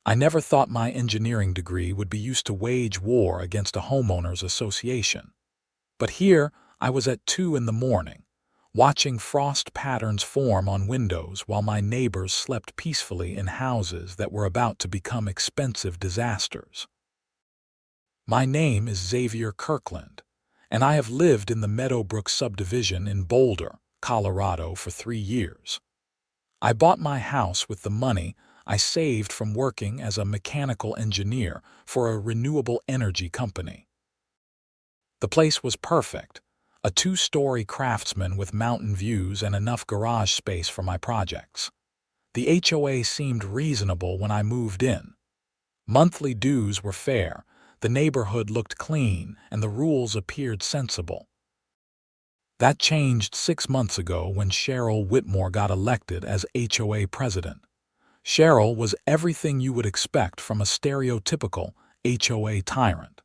I never thought my engineering degree would be used to wage war against a homeowners association. But here I was at 2 in the morning, watching frost patterns form on windows while my neighbors slept peacefully in houses that were about to become expensive disasters. My name is Xavier Kirkland, and I have lived in the Meadowbrook subdivision in Boulder, Colorado for 3 years. I bought my house with the money I saved from working as a mechanical engineer for a renewable energy company. The place was perfect, a 2-story craftsman with mountain views and enough garage space for my projects. The HOA seemed reasonable when I moved in. Monthly dues were fair, the neighborhood looked clean, and the rules appeared sensible. That changed 6 months ago when Cheryl Whitmore got elected as HOA president. Cheryl was everything you would expect from a stereotypical HOA tyrant.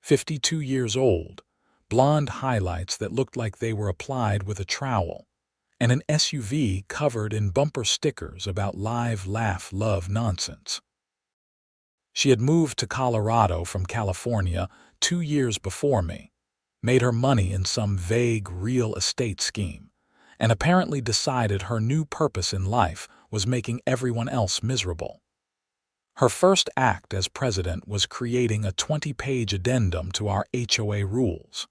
52 years old, blonde highlights that looked like they were applied with a trowel, and an SUV covered in bumper stickers about live, laugh, love nonsense. She had moved to Colorado from California 2 years before me, made her money in some vague real estate scheme, and apparently decided her new purpose in life was making everyone else miserable. Her first act as president was creating a 20-page addendum to our HOA rules.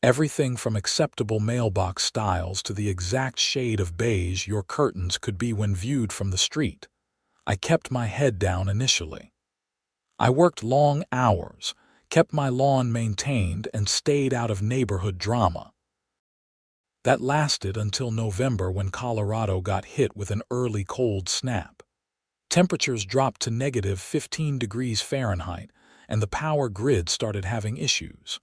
Everything from acceptable mailbox styles to the exact shade of beige your curtains could be when viewed from the street. I kept my head down initially. I worked long hours, kept my lawn maintained, and stayed out of neighborhood drama. That lasted until November when Colorado got hit with an early cold snap. Temperatures dropped to negative 15 degrees Fahrenheit, and the power grid started having issues.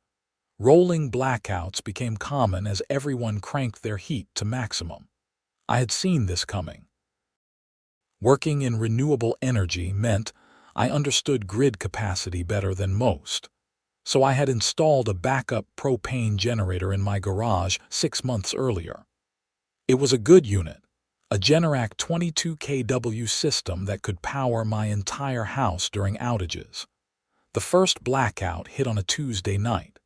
Rolling blackouts became common as everyone cranked their heat to maximum. I had seen this coming. Working in renewable energy meant I understood grid capacity better than most, so I had installed a backup propane generator in my garage 6 months earlier. It was a good unit, a Generac 22 kW system that could power my entire house during outages. The first blackout hit on a Tuesday night.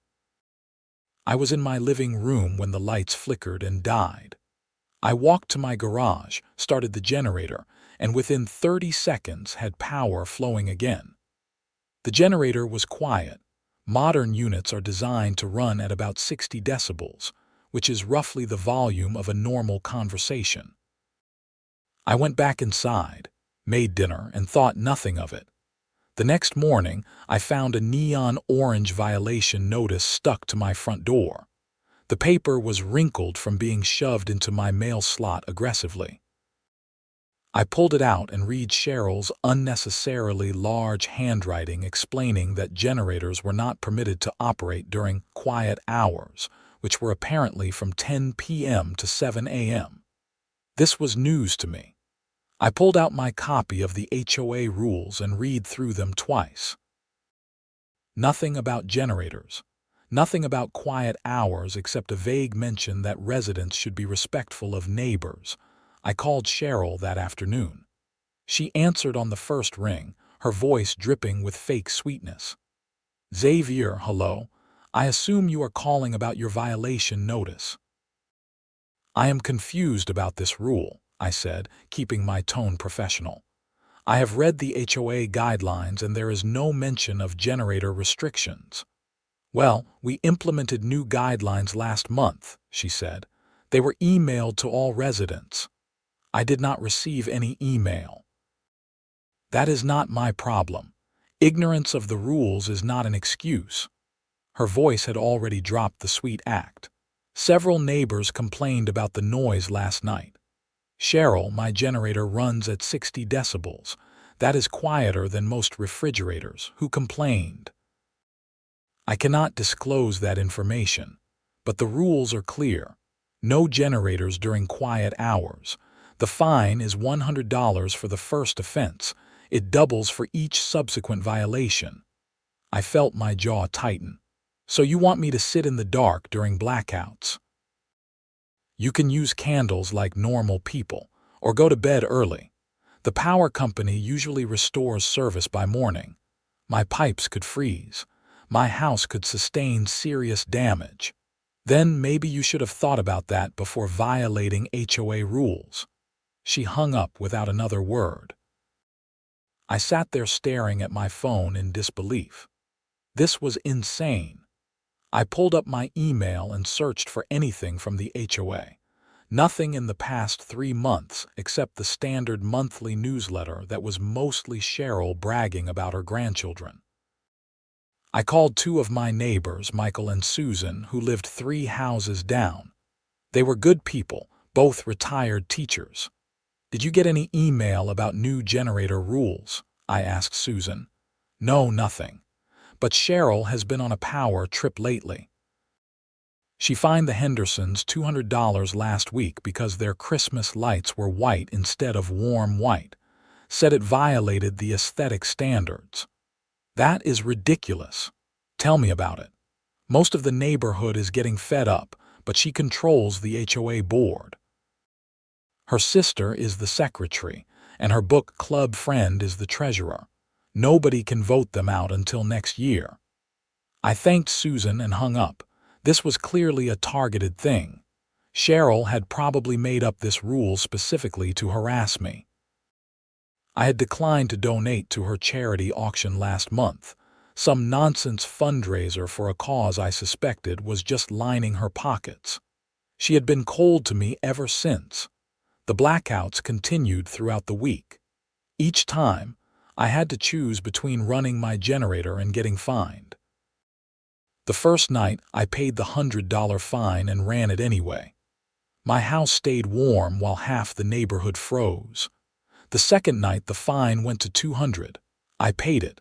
I was in my living room when the lights flickered and died. I walked to my garage, started the generator, and within 30 seconds had power flowing again. The generator was quiet. Modern units are designed to run at about 60 decibels, which is roughly the volume of a normal conversation. I went back inside, made dinner, and thought nothing of it. The next morning, I found a neon orange violation notice stuck to my front door. The paper was wrinkled from being shoved into my mail slot aggressively. I pulled it out and read Cheryl's unnecessarily large handwriting explaining that generators were not permitted to operate during quiet hours, which were apparently from 10 p.m. to 7 a.m. This was news to me. I pulled out my copy of the HOA rules and read through them twice. Nothing about generators. Nothing about quiet hours except a vague mention that residents should be respectful of neighbors. I called Cheryl that afternoon. She answered on the first ring, her voice dripping with fake sweetness. "Xavier, hello. I assume you are calling about your violation notice." "I am confused about this rule," I said, keeping my tone professional. "I have read the HOA guidelines and there is no mention of generator restrictions." "Well, we implemented new guidelines last month," she said. "They were emailed to all residents." I did not receive any email. "That is not my problem. Ignorance of the rules is not an excuse." Her voice had already dropped the sweet act. "Several neighbors complained about the noise last night. Cheryl, my generator runs at 60 decibels. That is quieter than most refrigerators. Who complained?" "I cannot disclose that information, but the rules are clear. No generators during quiet hours. The fine is $100 for the first offense. It doubles for each subsequent violation." I felt my jaw tighten. "So you want me to sit in the dark during blackouts?" "You can use candles like normal people, or go to bed early. The power company usually restores service by morning. My pipes could freeze. My house could sustain serious damage. Then maybe you should have thought about that before violating HOA rules. She hung up without another word. I sat there staring at my phone in disbelief. This was insane. I pulled up my email and searched for anything from the HOA. Nothing in the past 3 months except the standard monthly newsletter that was mostly Cheryl bragging about her grandchildren. I called 2 of my neighbors, Michael and Susan, who lived 3 houses down. They were good people, both retired teachers. "Did you get any email about new generator rules?" I asked Susan. "No, nothing. But Cheryl has been on a power trip lately. She fined the Hendersons $200 last week because their Christmas lights were white instead of warm white. Said it violated the aesthetic standards. That is ridiculous. Tell me about it. Most of the neighborhood is getting fed up, but she controls the HOA board. Her sister is the secretary, and her book club friend is the treasurer. Nobody can vote them out until next year." I thanked Susan and hung up. This was clearly a targeted thing. Cheryl had probably made up this rule specifically to harass me. I had declined to donate to her charity auction last month. Some nonsense fundraiser for a cause I suspected was just lining her pockets. She had been cold to me ever since. The blackouts continued throughout the week. Each time, I had to choose between running my generator and getting fined. The first night, I paid the $100 fine and ran it anyway. My house stayed warm while half the neighborhood froze. The second night, the fine went to $200. I paid it.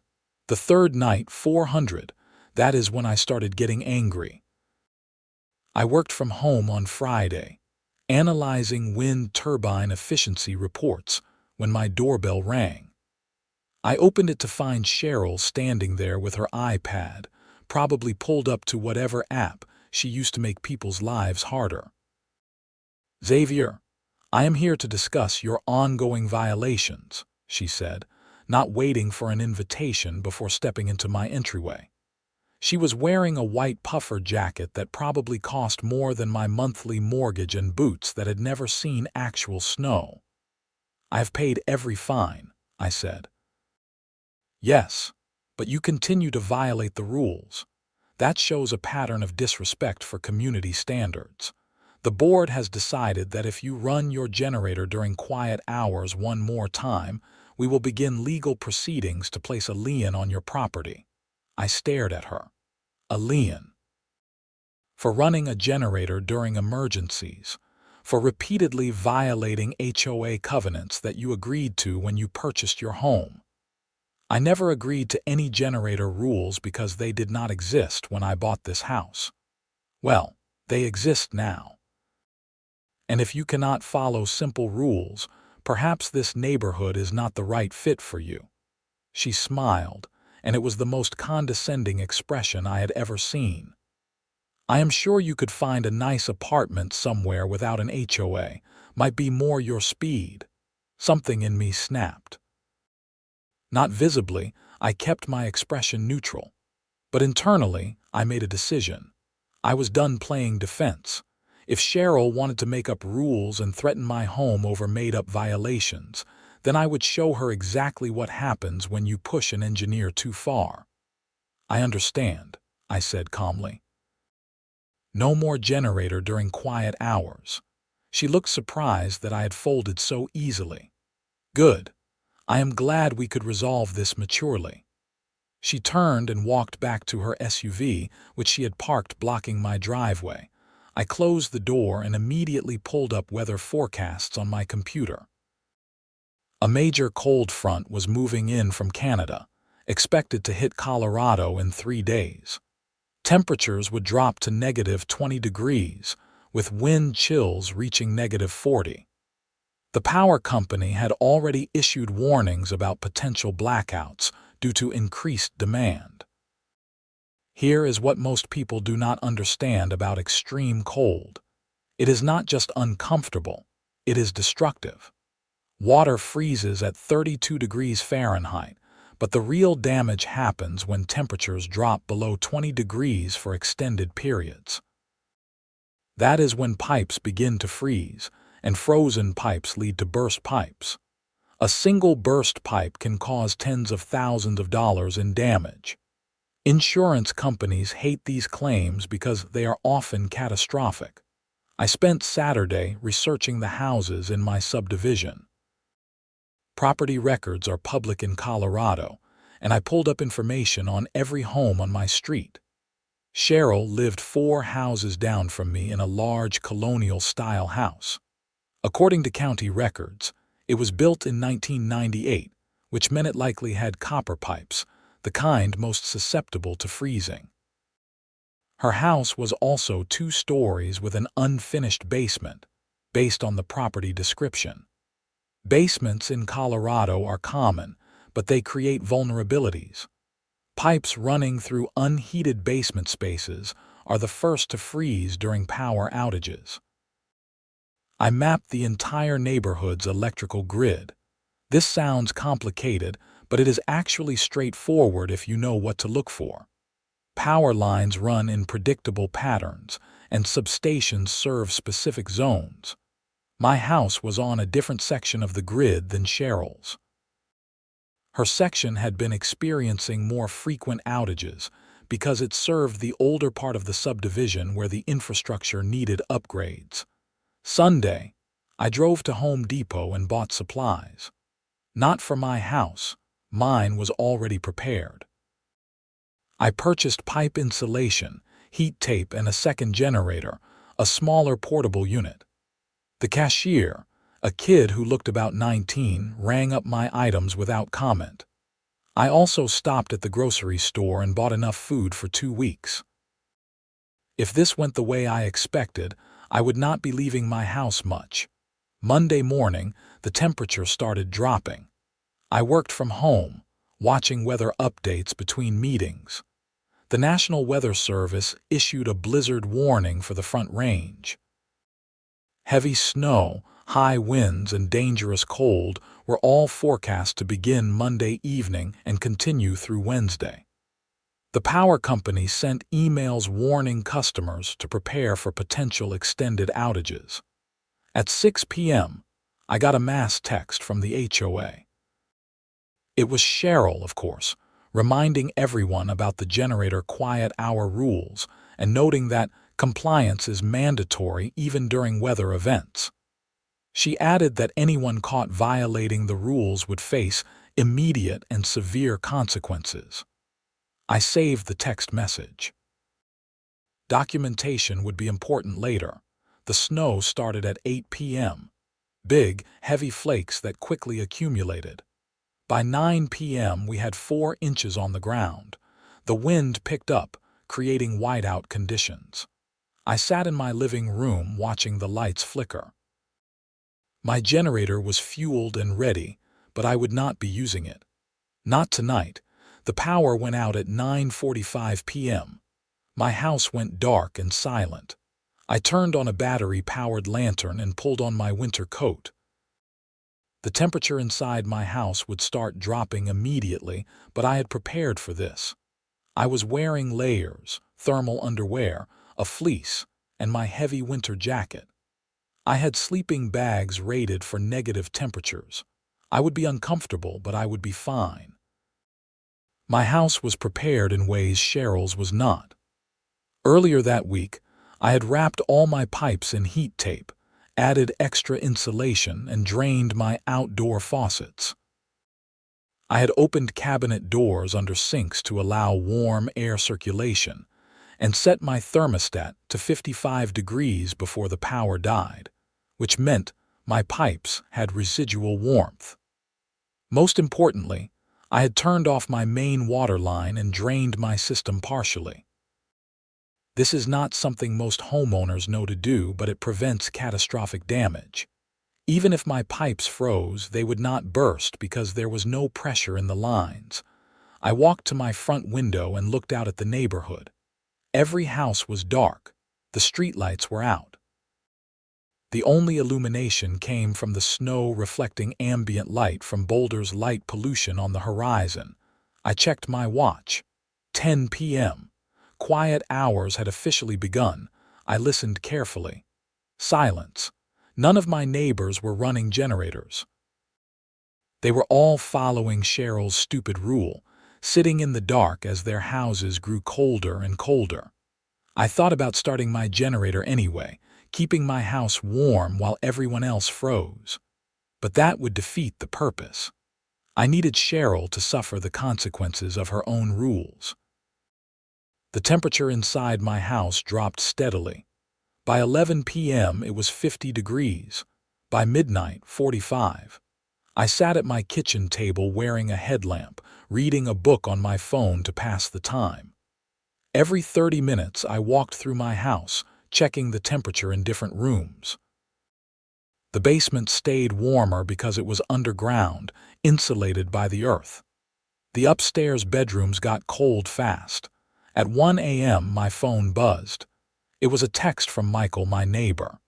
The third night, $400. That is when I started getting angry. I worked from home on Friday, analyzing wind turbine efficiency reports, when my doorbell rang. I opened it to find Cheryl standing there with her iPad, probably pulled up to whatever app she used to make people's lives harder. "Xavier, I am here to discuss your ongoing violations," she said, not waiting for an invitation before stepping into my entryway. She was wearing a white puffer jacket that probably cost more than my monthly mortgage and boots that had never seen actual snow. "I have paid every fine," I said. "Yes, but you continue to violate the rules. That shows a pattern of disrespect for community standards. The board has decided that if you run your generator during quiet hours one more time, we will begin legal proceedings to place a lien on your property." I stared at her. A lien? For running a generator during emergencies, for repeatedly violating HOA covenants that you agreed to when you purchased your home. I never agreed to any generator rules because they did not exist when I bought this house. Well, they exist now. And if you cannot follow simple rules, perhaps this neighborhood is not the right fit for you. She smiled, and it was the most condescending expression I had ever seen. "I am sure you could find a nice apartment somewhere without an HOA. Might be more your speed." Something in me snapped. Not visibly, I kept my expression neutral. But internally, I made a decision. I was done playing defense. If Cheryl wanted to make up rules and threaten my home over made-up violations, then I would show her exactly what happens when you push an engineer too far. "I understand," I said calmly. No more generator during quiet hours. She looked surprised that I had folded so easily. "Good. I am glad we could resolve this maturely." She turned and walked back to her SUV, which she had parked blocking my driveway. I closed the door and immediately pulled up weather forecasts on my computer. A major cold front was moving in from Canada, expected to hit Colorado in 3 days. Temperatures would drop to -20 degrees, with wind chills reaching -40. The power company had already issued warnings about potential blackouts due to increased demand. Here is what most people do not understand about extreme cold. It is not just uncomfortable, it is destructive. Water freezes at 32 degrees Fahrenheit, but the real damage happens when temperatures drop below 20 degrees for extended periods. That is when pipes begin to freeze, and frozen pipes lead to burst pipes. A single burst pipe can cause tens of thousands of dollars in damage. Insurance companies hate these claims because they are often catastrophic. I spent Saturday researching the houses in my subdivision. Property records are public in Colorado, and I pulled up information on every home on my street. Cheryl lived 4 houses down from me in a large colonial-style house. According to county records, it was built in 1998, which meant it likely had copper pipes, the kind most susceptible to freezing. Her house was also 2 stories with an unfinished basement, based on the property description. Basements in Colorado are common, but they create vulnerabilities. Pipes running through unheated basement spaces are the first to freeze during power outages. I mapped the entire neighborhood's electrical grid. This sounds complicated, but it is actually straightforward if you know what to look for. Power lines run in predictable patterns, and substations serve specific zones. My house was on a different section of the grid than Cheryl's. Her section had been experiencing more frequent outages because it served the older part of the subdivision where the infrastructure needed upgrades. Sunday, I drove to Home Depot and bought supplies. Not for my house, mine was already prepared. I purchased pipe insulation, heat tape, and a second generator, a smaller portable unit. The cashier, a kid who looked about 19, rang up my items without comment. I also stopped at the grocery store and bought enough food for 2 weeks. If this went the way I expected, I would not be leaving my house much. Monday morning, the temperature started dropping. I worked from home, watching weather updates between meetings. The National Weather Service issued a blizzard warning for the Front Range. Heavy snow, high winds, and dangerous cold were all forecast to begin Monday evening and continue through Wednesday. The power company sent emails warning customers to prepare for potential extended outages. At 6 p.m., I got a mass text from the HOA. It was Cheryl, of course, reminding everyone about the generator quiet hour rules and noting that compliance is mandatory even during weather events. She added that anyone caught violating the rules would face immediate and severe consequences. I saved the text message. Documentation would be important later. The snow started at 8 p.m. Big, heavy flakes that quickly accumulated. By 9 p.m. we had 4 inches on the ground. The wind picked up, creating whiteout conditions. I sat in my living room watching the lights flicker. My generator was fueled and ready, but I would not be using it. Not tonight. The power went out at 9:45 p.m. My house went dark and silent. I turned on a battery-powered lantern and pulled on my winter coat. The temperature inside my house would start dropping immediately, but I had prepared for this. I was wearing layers, thermal underwear, a fleece, and my heavy winter jacket. I had sleeping bags rated for negative temperatures. I would be uncomfortable, but I would be fine. My house was prepared in ways Cheryl's was not. Earlier that week, I had wrapped all my pipes in heat tape, added extra insulation, and drained my outdoor faucets. I had opened cabinet doors under sinks to allow warm air circulation, and set my thermostat to 55 degrees before the power died, which meant my pipes had residual warmth. Most importantly, I had turned off my main water line and drained my system partially. This is not something most homeowners know to do, but it prevents catastrophic damage. Even if my pipes froze, they would not burst because there was no pressure in the lines. I walked to my front window and looked out at the neighborhood. Every house was dark. The streetlights were out. The only illumination came from the snow reflecting ambient light from Boulder's light pollution on the horizon. I checked my watch. 10 p.m. Quiet hours had officially begun. I listened carefully. Silence. None of my neighbors were running generators. They were all following Cheryl's stupid rule, sitting in the dark as their houses grew colder and colder. I thought about starting my generator anyway, keeping my house warm while everyone else froze. But that would defeat the purpose. I needed Cheryl to suffer the consequences of her own rules. The temperature inside my house dropped steadily. By 11 p.m. it was 50 degrees. By midnight, 45. I sat at my kitchen table wearing a headlamp, reading a book on my phone to pass the time. Every 30 minutes I walked through my house, checking the temperature in different rooms. The basement stayed warmer because it was underground, insulated by the earth. The upstairs bedrooms got cold fast. At 1 a.m. my phone buzzed. It was a text from Michael, my neighbor.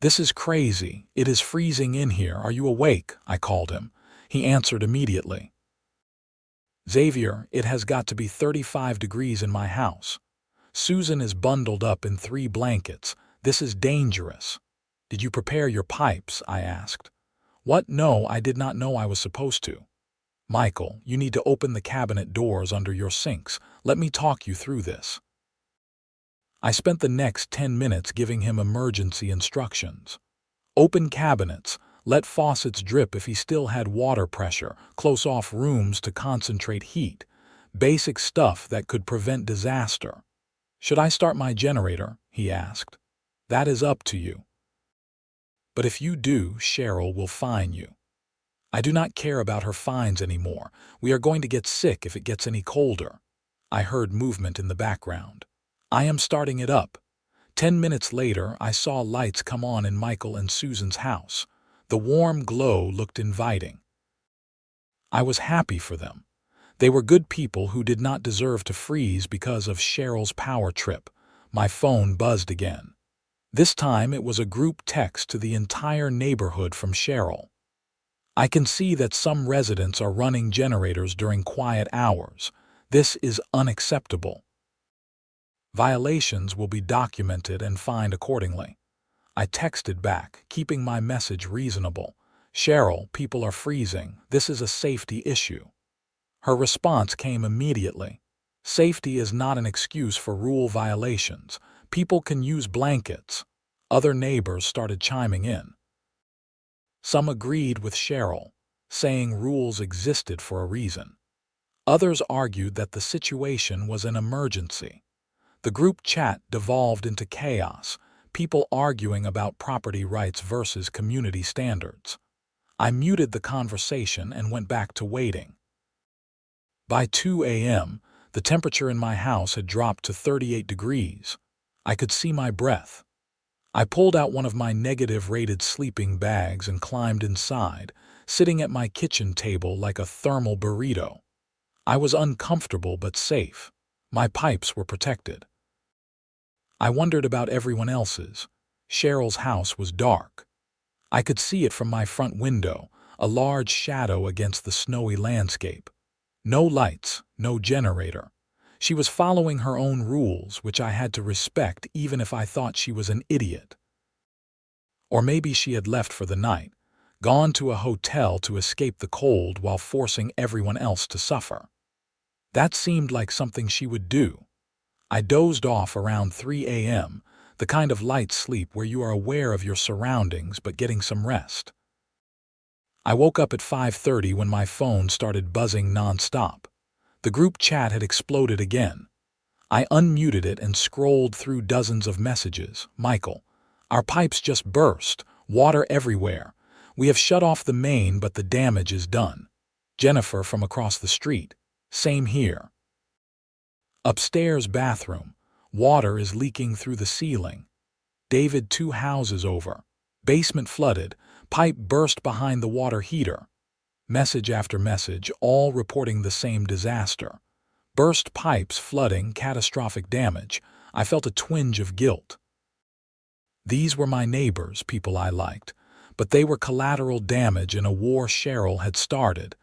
"This is crazy. It is freezing in here. Are you awake?" I called him. He answered immediately. "Xavier, it has got to be 35 degrees in my house. Susan is bundled up in 3 blankets. This is dangerous." "Did you prepare your pipes?" I asked. "What? No, I did not know I was supposed to." "Michael, you need to open the cabinet doors under your sinks. Let me talk you through this." I spent the next 10 minutes giving him emergency instructions. Open cabinets, let faucets drip if he still had water pressure, close off rooms to concentrate heat. Basic stuff that could prevent disaster. "Should I start my generator?" he asked. "That is up to you. But if you do, Cheryl will fine you." "I do not care about her fines anymore. We are going to get sick if it gets any colder." I heard movement in the background. "I am starting it up." 10 minutes later, I saw lights come on in Michael and Susan's house. The warm glow looked inviting. I was happy for them. They were good people who did not deserve to freeze because of Cheryl's power trip. My phone buzzed again. This time it was a group text to the entire neighborhood from Cheryl. "I can see that some residents are running generators during quiet hours. This is unacceptable. Violations will be documented and fined accordingly." I texted back, keeping my message reasonable. "Cheryl, people are freezing. This is a safety issue." Her response came immediately. "Safety is not an excuse for rule violations. People can use blankets." Other neighbors started chiming in. Some agreed with Cheryl, saying rules existed for a reason. Others argued that the situation was an emergency. The group chat devolved into chaos, people arguing about property rights versus community standards. I muted the conversation and went back to waiting. By 2 a.m., the temperature in my house had dropped to 38 degrees. I could see my breath. I pulled out one of my negative-rated sleeping bags and climbed inside, sitting at my kitchen table like a thermal burrito. I was uncomfortable but safe. My pipes were protected. I wondered about everyone else's. Cheryl's house was dark. I could see it from my front window, a large shadow against the snowy landscape. No lights, no generator. She was following her own rules, which I had to respect even if I thought she was an idiot. Or maybe she had left for the night, gone to a hotel to escape the cold while forcing everyone else to suffer. That seemed like something she would do. I dozed off around 3 a.m., the kind of light sleep where you are aware of your surroundings but getting some rest. I woke up at 5:30 when my phone started buzzing nonstop. The group chat had exploded again. I unmuted it and scrolled through dozens of messages. "Michael, our pipes just burst. Water everywhere. We have shut off the main, but the damage is done." Jennifer from across the street. "Same here." Upstairs bathroom. Water is leaking through the ceiling. David 2 houses over. Basement flooded. Pipe burst behind the water heater. Message after message, all reporting the same disaster. Burst pipes, flooding, catastrophic damage. I felt a twinge of guilt. These were my neighbors, people I liked, but they were collateral damage in a war Cheryl had started.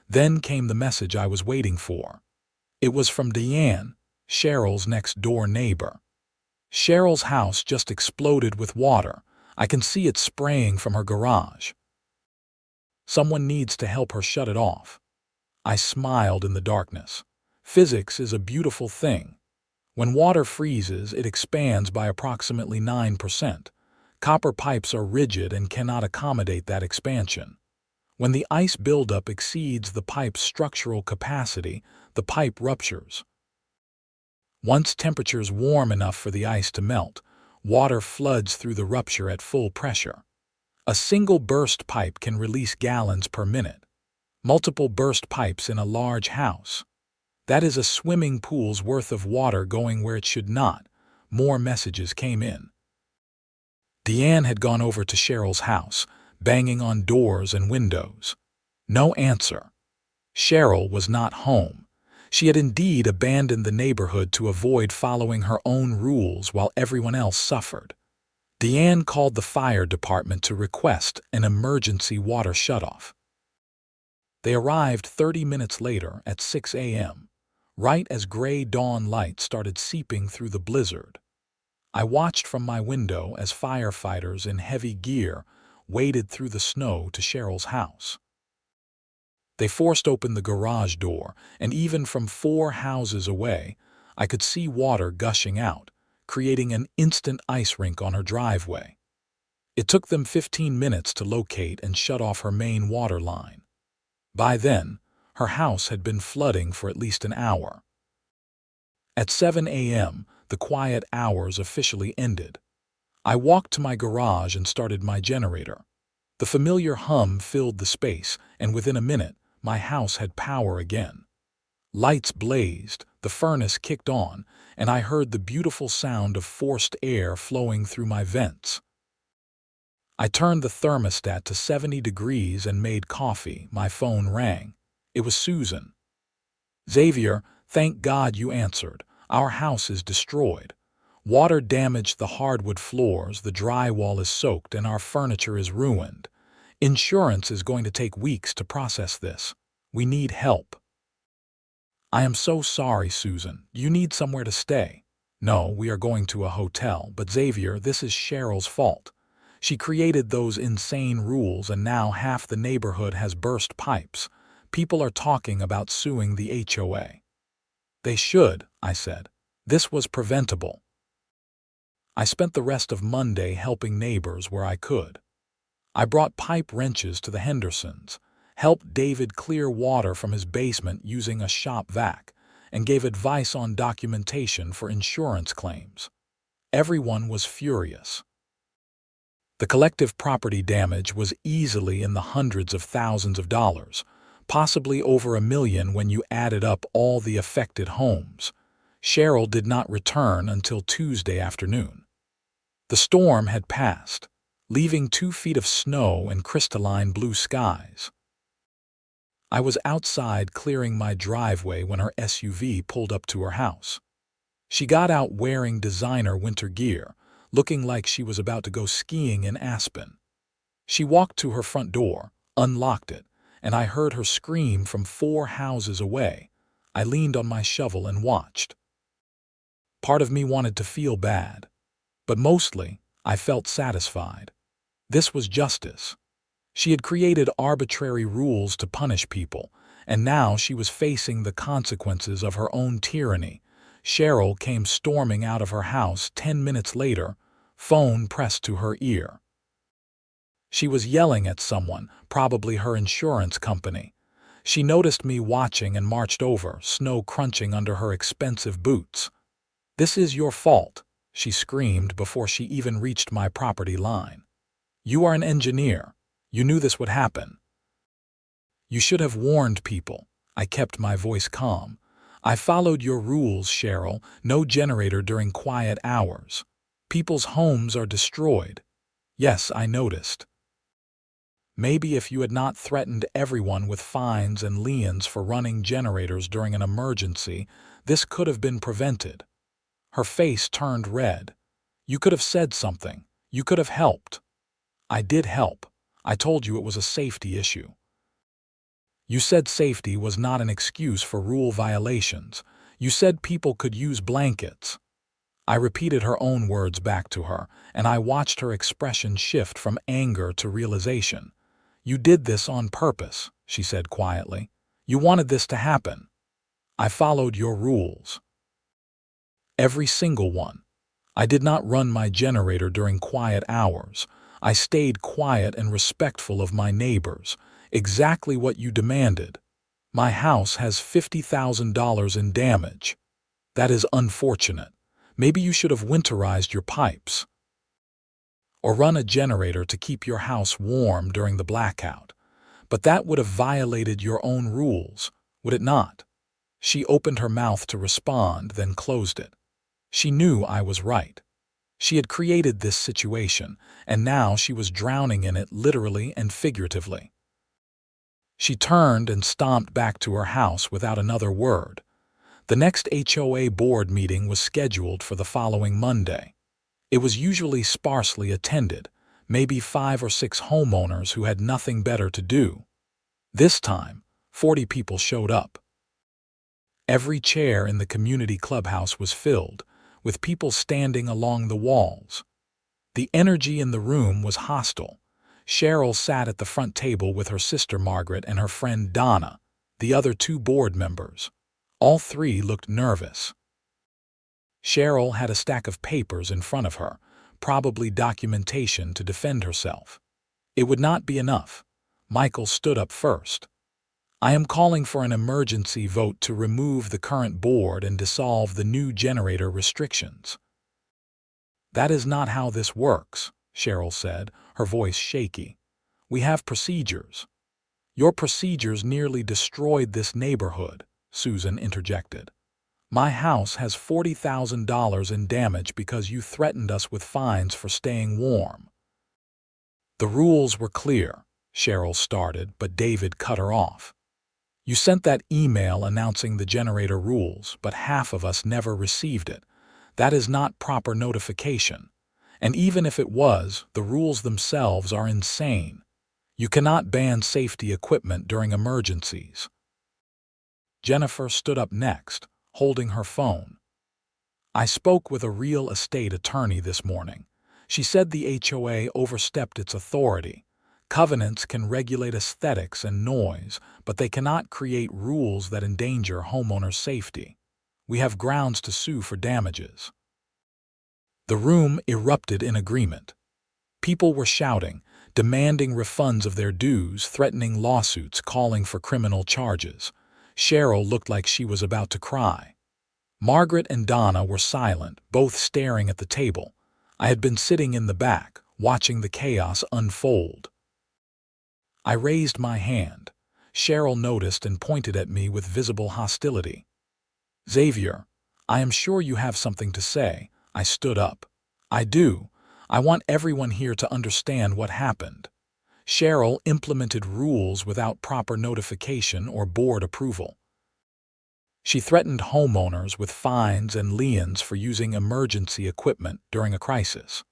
Then came the message I was waiting for. It was from Deanne, Cheryl's next-door neighbor. Cheryl's house just exploded with water. I can see it spraying from her garage. Someone needs to help her shut it off. I smiled in the darkness. Physics is a beautiful thing. When water freezes, it expands by approximately 9%. Copper pipes are rigid and cannot accommodate that expansion. When the ice buildup exceeds the pipe's structural capacity, the pipe ruptures. Once temperatures warm enough for the ice to melt, water floods through the rupture at full pressure. A single burst pipe can release gallons per minute. Multiple burst pipes in a large house. That is a swimming pool's worth of water going where it should not. More messages came in. Deanne had gone over to Cheryl's house, banging on doors and windows. No answer. Cheryl was not home. She had indeed abandoned the neighborhood to avoid following her own rules while everyone else suffered. Deanne called the fire department to request an emergency water shutoff. They arrived 30 minutes later at 6 a.m., right as gray dawn light started seeping through the blizzard. I watched from my window as firefighters in heavy gear waded through the snow to Cheryl's house. They forced open the garage door, and even from 4 houses away, I could see water gushing out, creating an instant ice rink on her driveway. It took them 15 minutes to locate and shut off her main water line. By then, her house had been flooding for at least an hour. At 7 a.m., the quiet hours officially ended. I walked to my garage and started my generator. The familiar hum filled the space, and within a minute, my house had power again. Lights blazed, the furnace kicked on, and I heard the beautiful sound of forced air flowing through my vents. I turned the thermostat to 70 degrees and made coffee. My phone rang. It was Susan. "Xavier, thank God you answered. Our house is destroyed. Water damaged the hardwood floors, the drywall is soaked, and our furniture is ruined. Insurance is going to take weeks to process this. We need help." "I am so sorry, Susan. You need somewhere to stay." "No, we are going to a hotel. But Xavier, this is Cheryl's fault. She created those insane rules, and now half the neighborhood has burst pipes. People are talking about suing the HOA." "They should," I said. "This was preventable." I spent the rest of Monday helping neighbors where I could. I brought pipe wrenches to the Hendersons, helped David clear water from his basement using a shop vac, and gave advice on documentation for insurance claims. Everyone was furious. The collective property damage was easily in the hundreds of thousands of dollars, possibly over $1 million when you added up all the affected homes. Cheryl did not return until Tuesday afternoon. The storm had passed, leaving 2 feet of snow and crystalline blue skies. I was outside clearing my driveway when her SUV pulled up to her house. She got out wearing designer winter gear, looking like she was about to go skiing in Aspen. She walked to her front door, unlocked it, and I heard her scream from 4 houses away. I leaned on my shovel and watched. Part of me wanted to feel bad, but mostly I felt satisfied. This was justice. She had created arbitrary rules to punish people, and now she was facing the consequences of her own tyranny. Cheryl came storming out of her house 10 minutes later, phone pressed to her ear. She was yelling at someone, probably her insurance company. She noticed me watching and marched over, snow crunching under her expensive boots. "This is your fault," she screamed before she even reached my property line. "You are an engineer. You knew this would happen. You should have warned people." I kept my voice calm. "I followed your rules, Cheryl. No generator during quiet hours. People's homes are destroyed." "Yes, I noticed. Maybe if you had not threatened everyone with fines and liens for running generators during an emergency, this could have been prevented." Her face turned red. "You could have said something. You could have helped. I did help. I told you it was a safety issue. You said safety was not an excuse for rule violations. You said people could use blankets. I repeated her own words back to her, and I watched her expression shift from anger to realization. You did this on purpose, she said quietly. You wanted this to happen. I followed your rules. Every single one. I did not run my generator during quiet hours. I stayed quiet and respectful of my neighbors, exactly what you demanded. My house has $50,000 in damage. That is unfortunate. Maybe you should have winterized your pipes. Or run a generator to keep your house warm during the blackout. But that would have violated your own rules, would it not? She opened her mouth to respond, then closed it. She knew I was right. She had created this situation, and now she was drowning in it literally and figuratively. She turned and stomped back to her house without another word. The next HOA board meeting was scheduled for the following Monday. It was usually sparsely attended, maybe 5 or 6 homeowners who had nothing better to do. This time, 40 people showed up. Every chair in the community clubhouse was filled, with people standing along the walls. The energy in the room was hostile. Cheryl sat at the front table with her sister Margaret and her friend Donna, the other 2 board members. All 3 looked nervous. Cheryl had a stack of papers in front of her, probably documentation to defend herself. It would not be enough. Michael stood up first. I am calling for an emergency vote to remove the current board and dissolve the new generator restrictions. That is not how this works, Cheryl said, her voice shaky. We have procedures. Your procedures nearly destroyed this neighborhood, Susan interjected. My house has $40,000 in damage because you threatened us with fines for staying warm. The rules were clear, Cheryl started, but David cut her off. You sent that email announcing the generator rules, but half of us never received it. That is not proper notification. And even if it was, the rules themselves are insane. You cannot ban safety equipment during emergencies. Jennifer stood up next, holding her phone. I spoke with a real estate attorney this morning. She said the HOA overstepped its authority. Covenants can regulate aesthetics and noise, but they cannot create rules that endanger homeowners' safety. We have grounds to sue for damages. The room erupted in agreement. People were shouting, demanding refunds of their dues, threatening lawsuits, calling for criminal charges. Cheryl looked like she was about to cry. Margaret and Donna were silent, both staring at the table. I had been sitting in the back, watching the chaos unfold. I raised my hand. Cheryl noticed and pointed at me with visible hostility. Xavier, I am sure you have something to say. I stood up. I do. I want everyone here to understand what happened. Cheryl implemented rules without proper notification or board approval. She threatened homeowners with fines and liens for using emergency equipment during a crisis.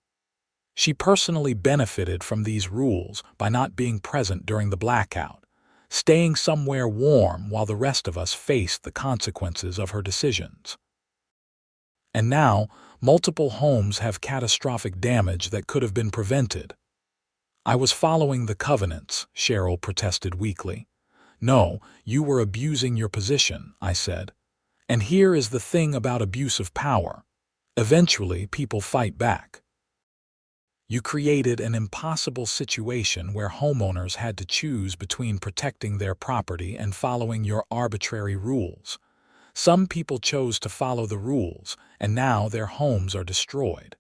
She personally benefited from these rules by not being present during the blackout, staying somewhere warm while the rest of us faced the consequences of her decisions. And now, multiple homes have catastrophic damage that could have been prevented. I was following the covenants, Cheryl protested weakly. No, you were abusing your position, I said. And here is the thing about abuse of power. Eventually, people fight back. You created an impossible situation where homeowners had to choose between protecting their property and following your arbitrary rules. Some people chose to follow the rules, and now their homes are destroyed.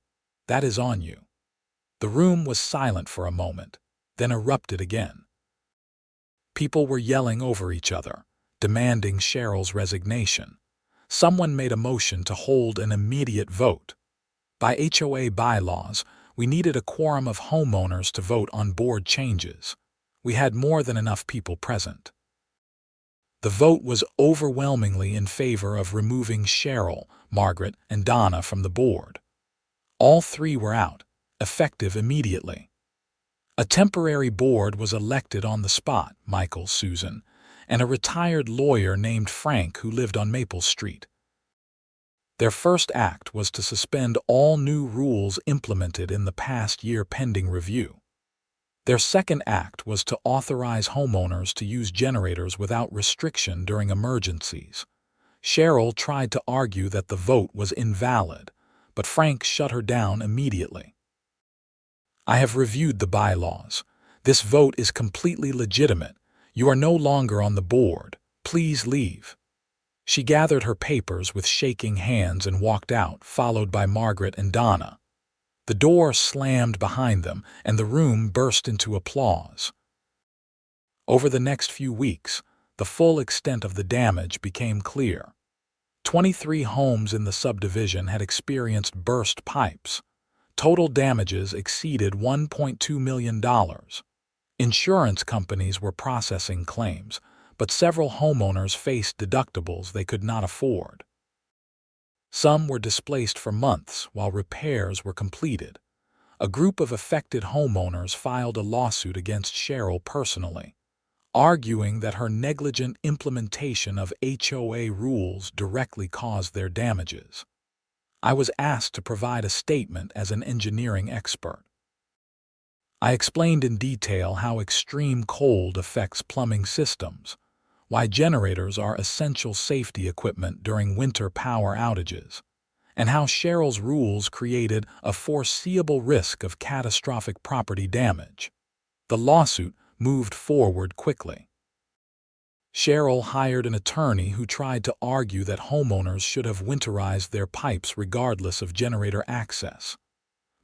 That is on you. The room was silent for a moment, then erupted again. People were yelling over each other, demanding Cheryl's resignation. Someone made a motion to hold an immediate vote. By HOA bylaws, we needed a quorum of homeowners to vote on board changes. We had more than enough people present. The vote was overwhelmingly in favor of removing Cheryl, Margaret, and Donna from the board. All 3 were out, effective immediately. A temporary board was elected on the spot, Michael, Susan, and a retired lawyer named Frank who lived on Maple Street. Their first act was to suspend all new rules implemented in the past year pending review. Their second act was to authorize homeowners to use generators without restriction during emergencies. Cheryl tried to argue that the vote was invalid, but Frank shut her down immediately. "I have reviewed the bylaws. This vote is completely legitimate. You are no longer on the board. Please leave." She gathered her papers with shaking hands and walked out, followed by Margaret and Donna. The door slammed behind them, and the room burst into applause. Over the next few weeks, the full extent of the damage became clear. 23 homes in the subdivision had experienced burst pipes. Total damages exceeded $1.2 million. Insurance companies were processing claims, but several homeowners faced deductibles they could not afford. Some were displaced for months while repairs were completed. A group of affected homeowners filed a lawsuit against Cheryl personally, arguing that her negligent implementation of HOA rules directly caused their damages. I was asked to provide a statement as an engineering expert. I explained in detail how extreme cold affects plumbing systems, why generators are essential safety equipment during winter power outages, and how Cheryl's rules created a foreseeable risk of catastrophic property damage. The lawsuit moved forward quickly. Cheryl hired an attorney who tried to argue that homeowners should have winterized their pipes regardless of generator access.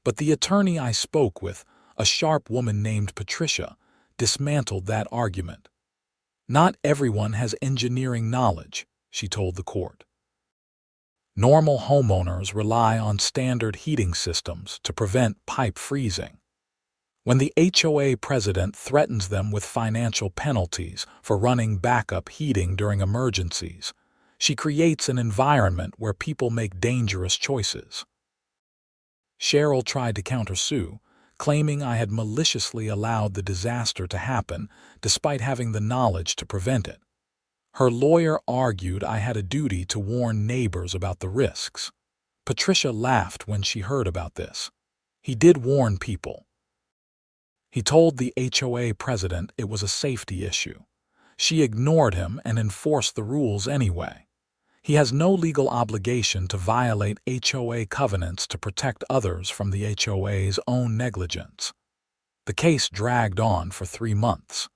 But the attorney I spoke with, a sharp woman named Patricia, dismantled that argument. "Not everyone has engineering knowledge," she told the court. "Normal homeowners rely on standard heating systems to prevent pipe freezing. When the HOA president threatens them with financial penalties for running backup heating during emergencies, she creates an environment where people make dangerous choices." Cheryl tried to countersue, claiming I had maliciously allowed the disaster to happen despite having the knowledge to prevent it. Her lawyer argued I had a duty to warn neighbors about the risks. Patricia laughed when she heard about this. "He did warn people. He told the HOA president it was a safety issue. She ignored him and enforced the rules anyway. He has no legal obligation to violate HOA covenants to protect others from the HOA's own negligence." The case dragged on for 3 months.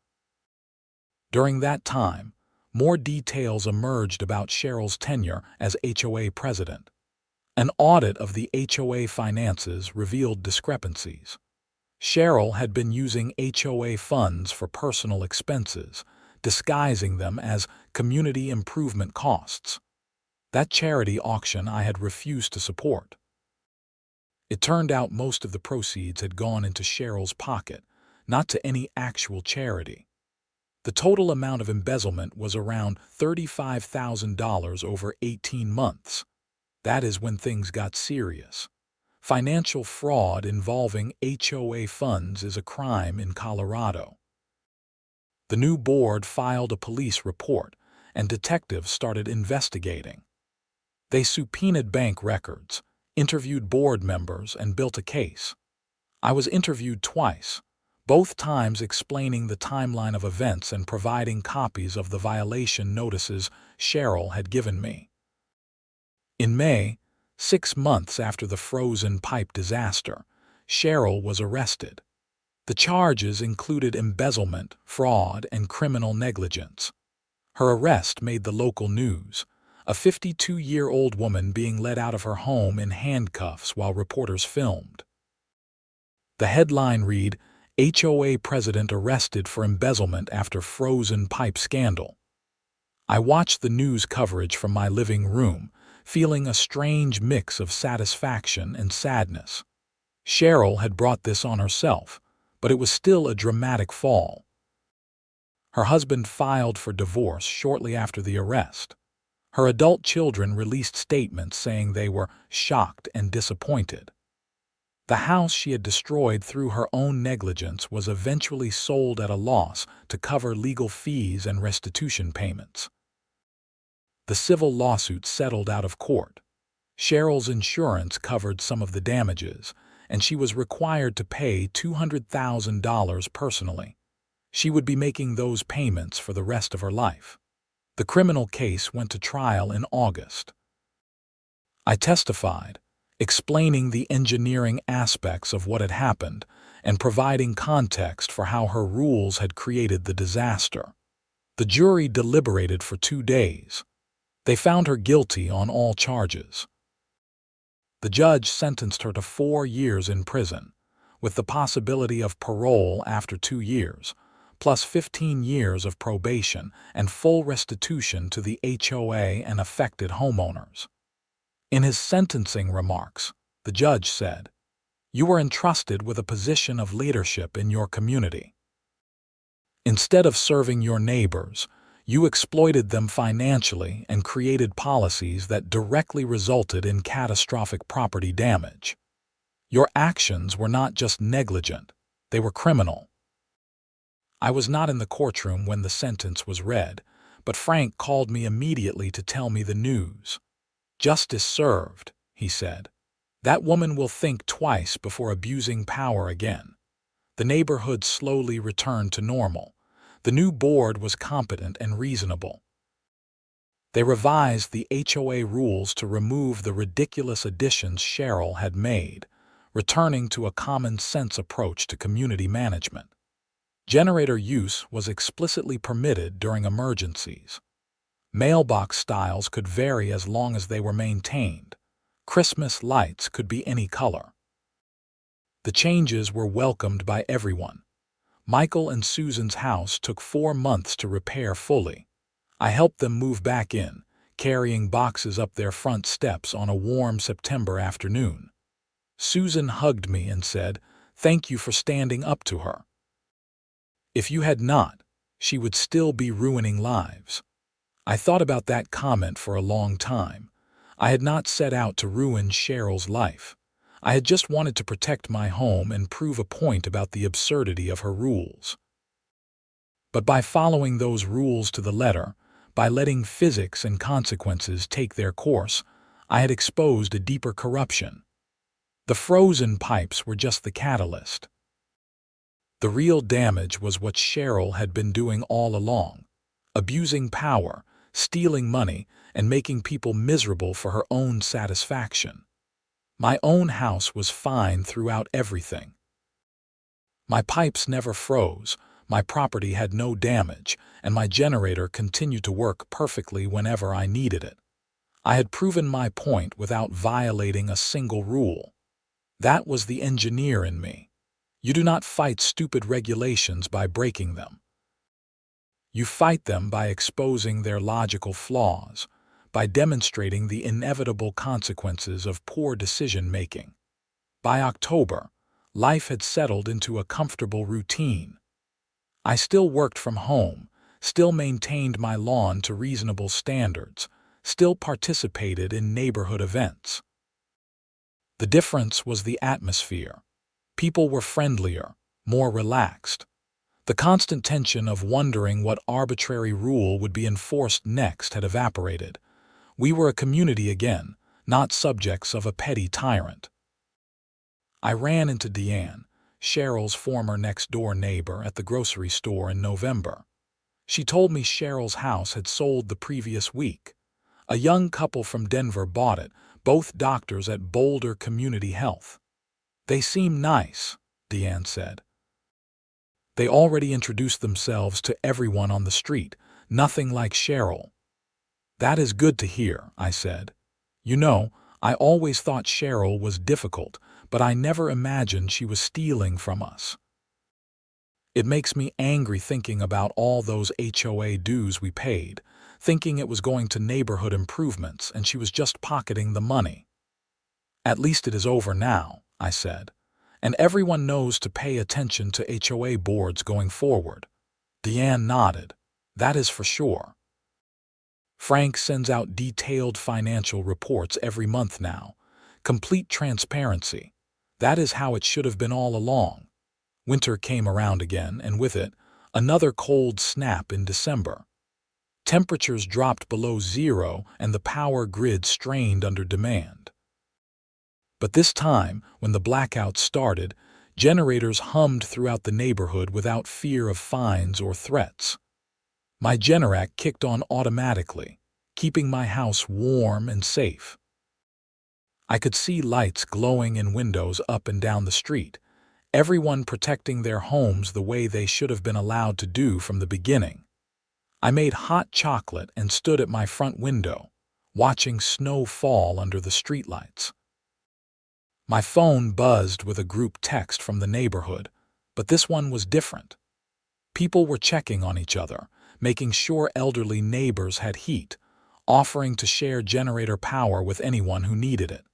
During that time, more details emerged about Cheryl's tenure as HOA president. An audit of the HOA finances revealed discrepancies. Cheryl had been using HOA funds for personal expenses, disguising them as community improvement costs. That charity auction I had refused to support. It turned out most of the proceeds had gone into Cheryl's pocket, not to any actual charity. The total amount of embezzlement was around $35,000 over 18 months. That is when things got serious. Financial fraud involving HOA funds is a crime in Colorado. The new board filed a police report, and detectives started investigating. They subpoenaed bank records, interviewed board members, and built a case. I was interviewed twice, both times explaining the timeline of events and providing copies of the violation notices Cheryl had given me. In May, 6 months after the frozen pipe disaster, Cheryl was arrested. The charges included embezzlement, fraud, and criminal negligence. Her arrest made the local news, a 52-year-old woman being led out of her home in handcuffs while reporters filmed. The headline read, "HOA President Arrested for Embezzlement After Frozen Pipe Scandal." I watched the news coverage from my living room, feeling a strange mix of satisfaction and sadness. Cheryl had brought this on herself, but it was still a dramatic fall. Her husband filed for divorce shortly after the arrest. Her adult children released statements saying they were shocked and disappointed. The house she had destroyed through her own negligence was eventually sold at a loss to cover legal fees and restitution payments. The civil lawsuit settled out of court. Cheryl's insurance covered some of the damages, and she was required to pay $200,000 personally. She would be making those payments for the rest of her life. The criminal case went to trial in August. I testified, explaining the engineering aspects of what had happened and providing context for how her rules had created the disaster. The jury deliberated for 2 days. They found her guilty on all charges. The judge sentenced her to 4 years in prison, with the possibility of parole after 2 years, plus 15 years of probation and full restitution to the HOA and affected homeowners. In his sentencing remarks, the judge said, "You were entrusted with a position of leadership in your community. Instead of serving your neighbors, you exploited them financially and created policies that directly resulted in catastrophic property damage. Your actions were not just negligent, they were criminal." I was not in the courtroom when the sentence was read, but Frank called me immediately to tell me the news. "Justice served," he said. "That woman will think twice before abusing power again." The neighborhood slowly returned to normal. The new board was competent and reasonable. They revised the HOA rules to remove the ridiculous additions Cheryl had made, returning to a common-sense approach to community management. Generator use was explicitly permitted during emergencies. Mailbox styles could vary as long as they were maintained. Christmas lights could be any color. The changes were welcomed by everyone. Michael and Susan's house took 4 months to repair fully. I helped them move back in, carrying boxes up their front steps on a warm September afternoon. Susan hugged me and said, "Thank you for standing up to her. If you had not, she would still be ruining lives." I thought about that comment for a long time. I had not set out to ruin Cheryl's life. I had just wanted to protect my home and prove a point about the absurdity of her rules. But by following those rules to the letter, by letting physics and consequences take their course, I had exposed a deeper corruption. The frozen pipes were just the catalyst. The real damage was what Cheryl had been doing all along, abusing power, stealing money, and making people miserable for her own satisfaction. My own house was fine throughout everything. My pipes never froze, my property had no damage, and my generator continued to work perfectly whenever I needed it. I had proven my point without violating a single rule. That was the engineer in me. You do not fight stupid regulations by breaking them. You fight them by exposing their logical flaws, by demonstrating the inevitable consequences of poor decision-making. By October, life had settled into a comfortable routine. I still worked from home, still maintained my lawn to reasonable standards, still participated in neighborhood events. The difference was the atmosphere. People were friendlier, more relaxed. The constant tension of wondering what arbitrary rule would be enforced next had evaporated. We were a community again, not subjects of a petty tyrant. I ran into Deanne, Cheryl's former next-door neighbor, at the grocery store in November. She told me Cheryl's house had sold the previous week. A young couple from Denver bought it, both doctors at Boulder Community Health. "They seem nice," Deanne said. "They already introduced themselves to everyone on the street, nothing like Cheryl." "That is good to hear," I said. "You know, I always thought Cheryl was difficult, but I never imagined she was stealing from us. It makes me angry thinking about all those HOA dues we paid, thinking it was going to neighborhood improvements and she was just pocketing the money." "At least it is over now," I said, "and everyone knows to pay attention to HOA boards going forward." Deanne nodded. "That is for sure. Frank sends out detailed financial reports every month now. Complete transparency. That is how it should have been all along. Winter came around again, and with it, another cold snap in December. Temperatures dropped below zero and the power grid strained under demand. But this time, when the blackout started, generators hummed throughout the neighborhood without fear of fines or threats. My Generac kicked on automatically, keeping my house warm and safe. I could see lights glowing in windows up and down the street, everyone protecting their homes the way they should have been allowed to do from the beginning. I made hot chocolate and stood at my front window, watching snow fall under the streetlights. My phone buzzed with a group text from the neighborhood, but this one was different. People were checking on each other, making sure elderly neighbors had heat, offering to share generator power with anyone who needed it.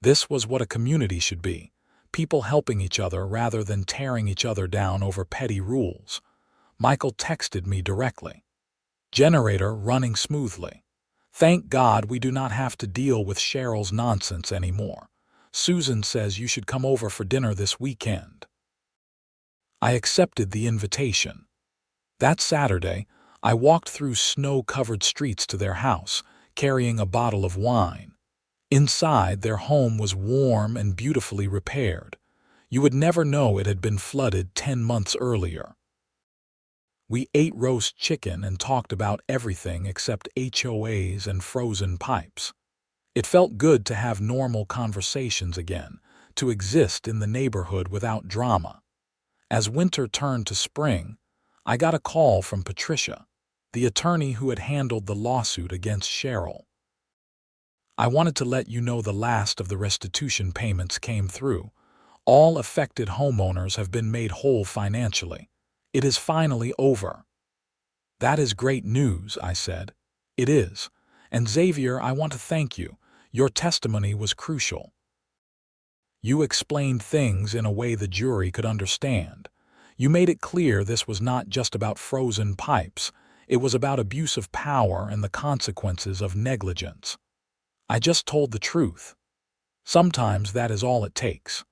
This was what a community should be, people helping each other rather than tearing each other down over petty rules. Michael texted me directly. Generator running smoothly. Thank God we do not have to deal with Cheryl's nonsense anymore. Susan says you should come over for dinner this weekend. I accepted the invitation. That Saturday, I walked through snow-covered streets to their house, carrying a bottle of wine. Inside, their home was warm and beautifully repaired. You would never know it had been flooded 10 months earlier. We ate roast chicken and talked about everything except HOAs and frozen pipes. It felt good to have normal conversations again, to exist in the neighborhood without drama. As winter turned to spring, I got a call from Patricia, the attorney who had handled the lawsuit against Cheryl. I wanted to let you know the last of the restitution payments came through. All affected homeowners have been made whole financially. It is finally over. That is great news, I said. It is. And Xavier, I want to thank you. Your testimony was crucial. You explained things in a way the jury could understand. You made it clear this was not just about frozen pipes. It was about abuse of power and the consequences of negligence. I just told the truth. Sometimes that is all it takes.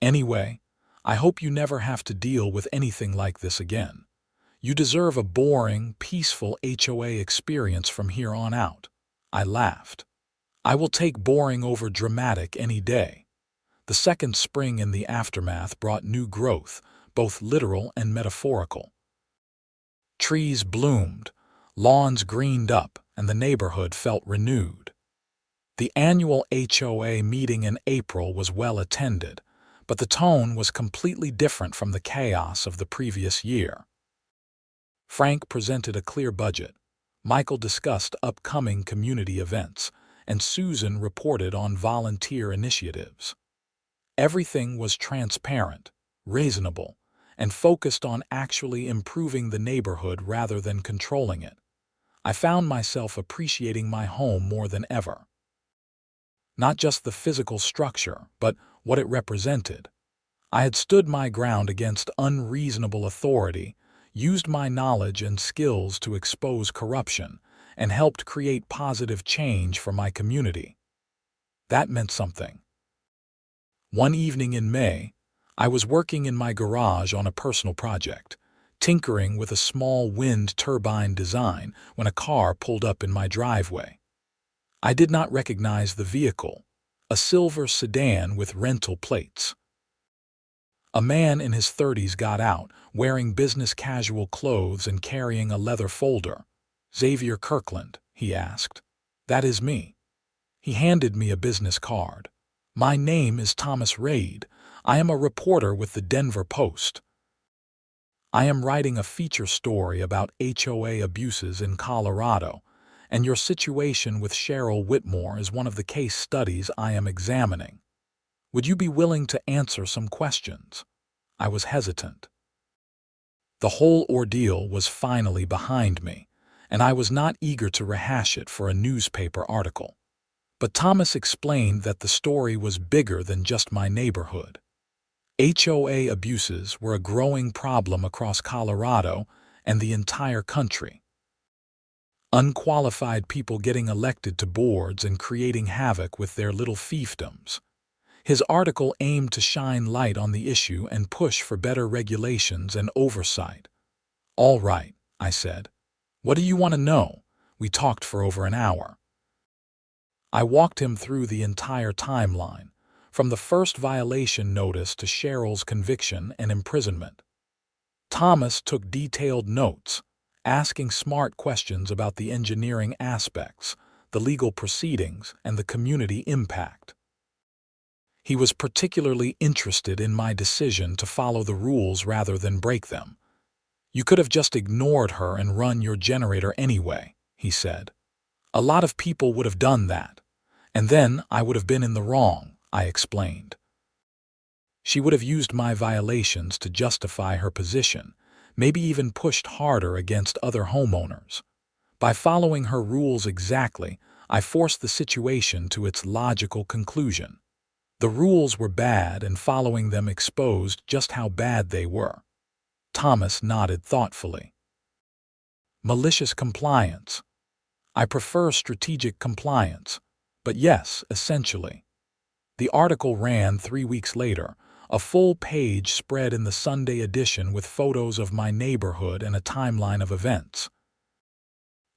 Anyway, I hope you never have to deal with anything like this again. You deserve a boring, peaceful HOA experience from here on out. I laughed. I will take boring over dramatic any day. The second spring in the aftermath brought new growth, both literal and metaphorical. Trees bloomed, lawns greened up, and the neighborhood felt renewed. The annual HOA meeting in April was well attended, but the tone was completely different from the chaos of the previous year. Frank presented a clear budget, Michael discussed upcoming community events, and Susan reported on volunteer initiatives. Everything was transparent, reasonable, and focused on actually improving the neighborhood rather than controlling it. I found myself appreciating my home more than ever. Not just the physical structure, but what it represented. I had stood my ground against unreasonable authority, used my knowledge and skills to expose corruption, and helped create positive change for my community. That meant something. One evening in May, I was working in my garage on a personal project, tinkering with a small wind turbine design when a car pulled up in my driveway. I did not recognize the vehicle, a silver sedan with rental plates. A man in his 30s got out, wearing business casual clothes and carrying a leather folder. "Xavier Kirkland," he asked. "That is me." He handed me a business card. "My name is Thomas Reid. I am a reporter with the Denver Post. I am writing a feature story about HOA abuses in Colorado, and your situation with Cheryl Whitmore is one of the case studies I am examining. Would you be willing to answer some questions?" I was hesitant. The whole ordeal was finally behind me, and I was not eager to rehash it for a newspaper article. But Thomas explained that the story was bigger than just my neighborhood. HOA abuses were a growing problem across Colorado and the entire country. Unqualified people getting elected to boards and creating havoc with their little fiefdoms. His article aimed to shine light on the issue and push for better regulations and oversight. "All right," I said. "What do you want to know?" We talked for over an hour. I walked him through the entire timeline, from the first violation notice to Cheryl's conviction and imprisonment. Thomas took detailed notes, asking smart questions about the engineering aspects, the legal proceedings, and the community impact. He was particularly interested in my decision to follow the rules rather than break them. "You could have just ignored her and run your generator anyway," he said. "A lot of people would have done that. And then I would have been in the wrong," I explained. "She would have used my violations to justify her position, maybe even pushed harder against other homeowners. By following her rules exactly, I forced the situation to its logical conclusion. The rules were bad, and following them exposed just how bad they were." Thomas nodded thoughtfully. "Malicious compliance. I prefer strategic compliance, but yes, essentially." The article ran 3 weeks later, a full-page spread in the Sunday edition with photos of my neighborhood and a timeline of events.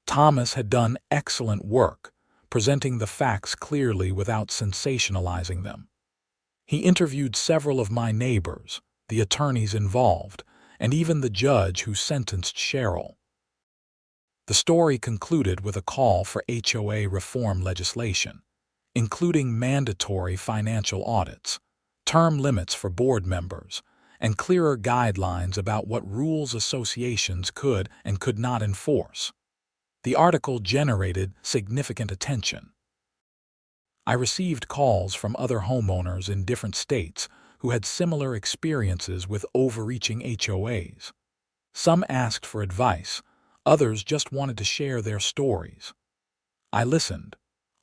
Thomas had done excellent work, presenting the facts clearly without sensationalizing them. He interviewed several of my neighbors, the attorneys involved, and even the judge who sentenced Cheryl. The story concluded with a call for HOA reform legislation, including mandatory financial audits, term limits for board members, and clearer guidelines about what rules associations could and could not enforce. The article generated significant attention. I received calls from other homeowners in different states who had similar experiences with overreaching HOAs. Some asked for advice, others just wanted to share their stories. I listened,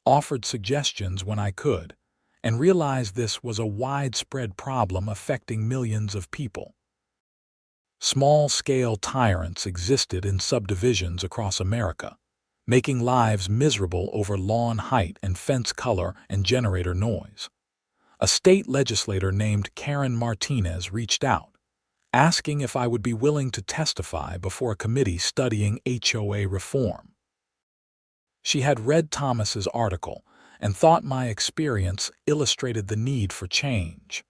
offered suggestions when I could, and realized this was a widespread problem affecting millions of people. Small-scale tyrants existed in subdivisions across America, making lives miserable over lawn height and fence color and generator noise. A state legislator named Karen Martinez reached out, asking if I would be willing to testify before a committee studying HOA reform. She had read Thomas's article and thought my experience illustrated the need for change.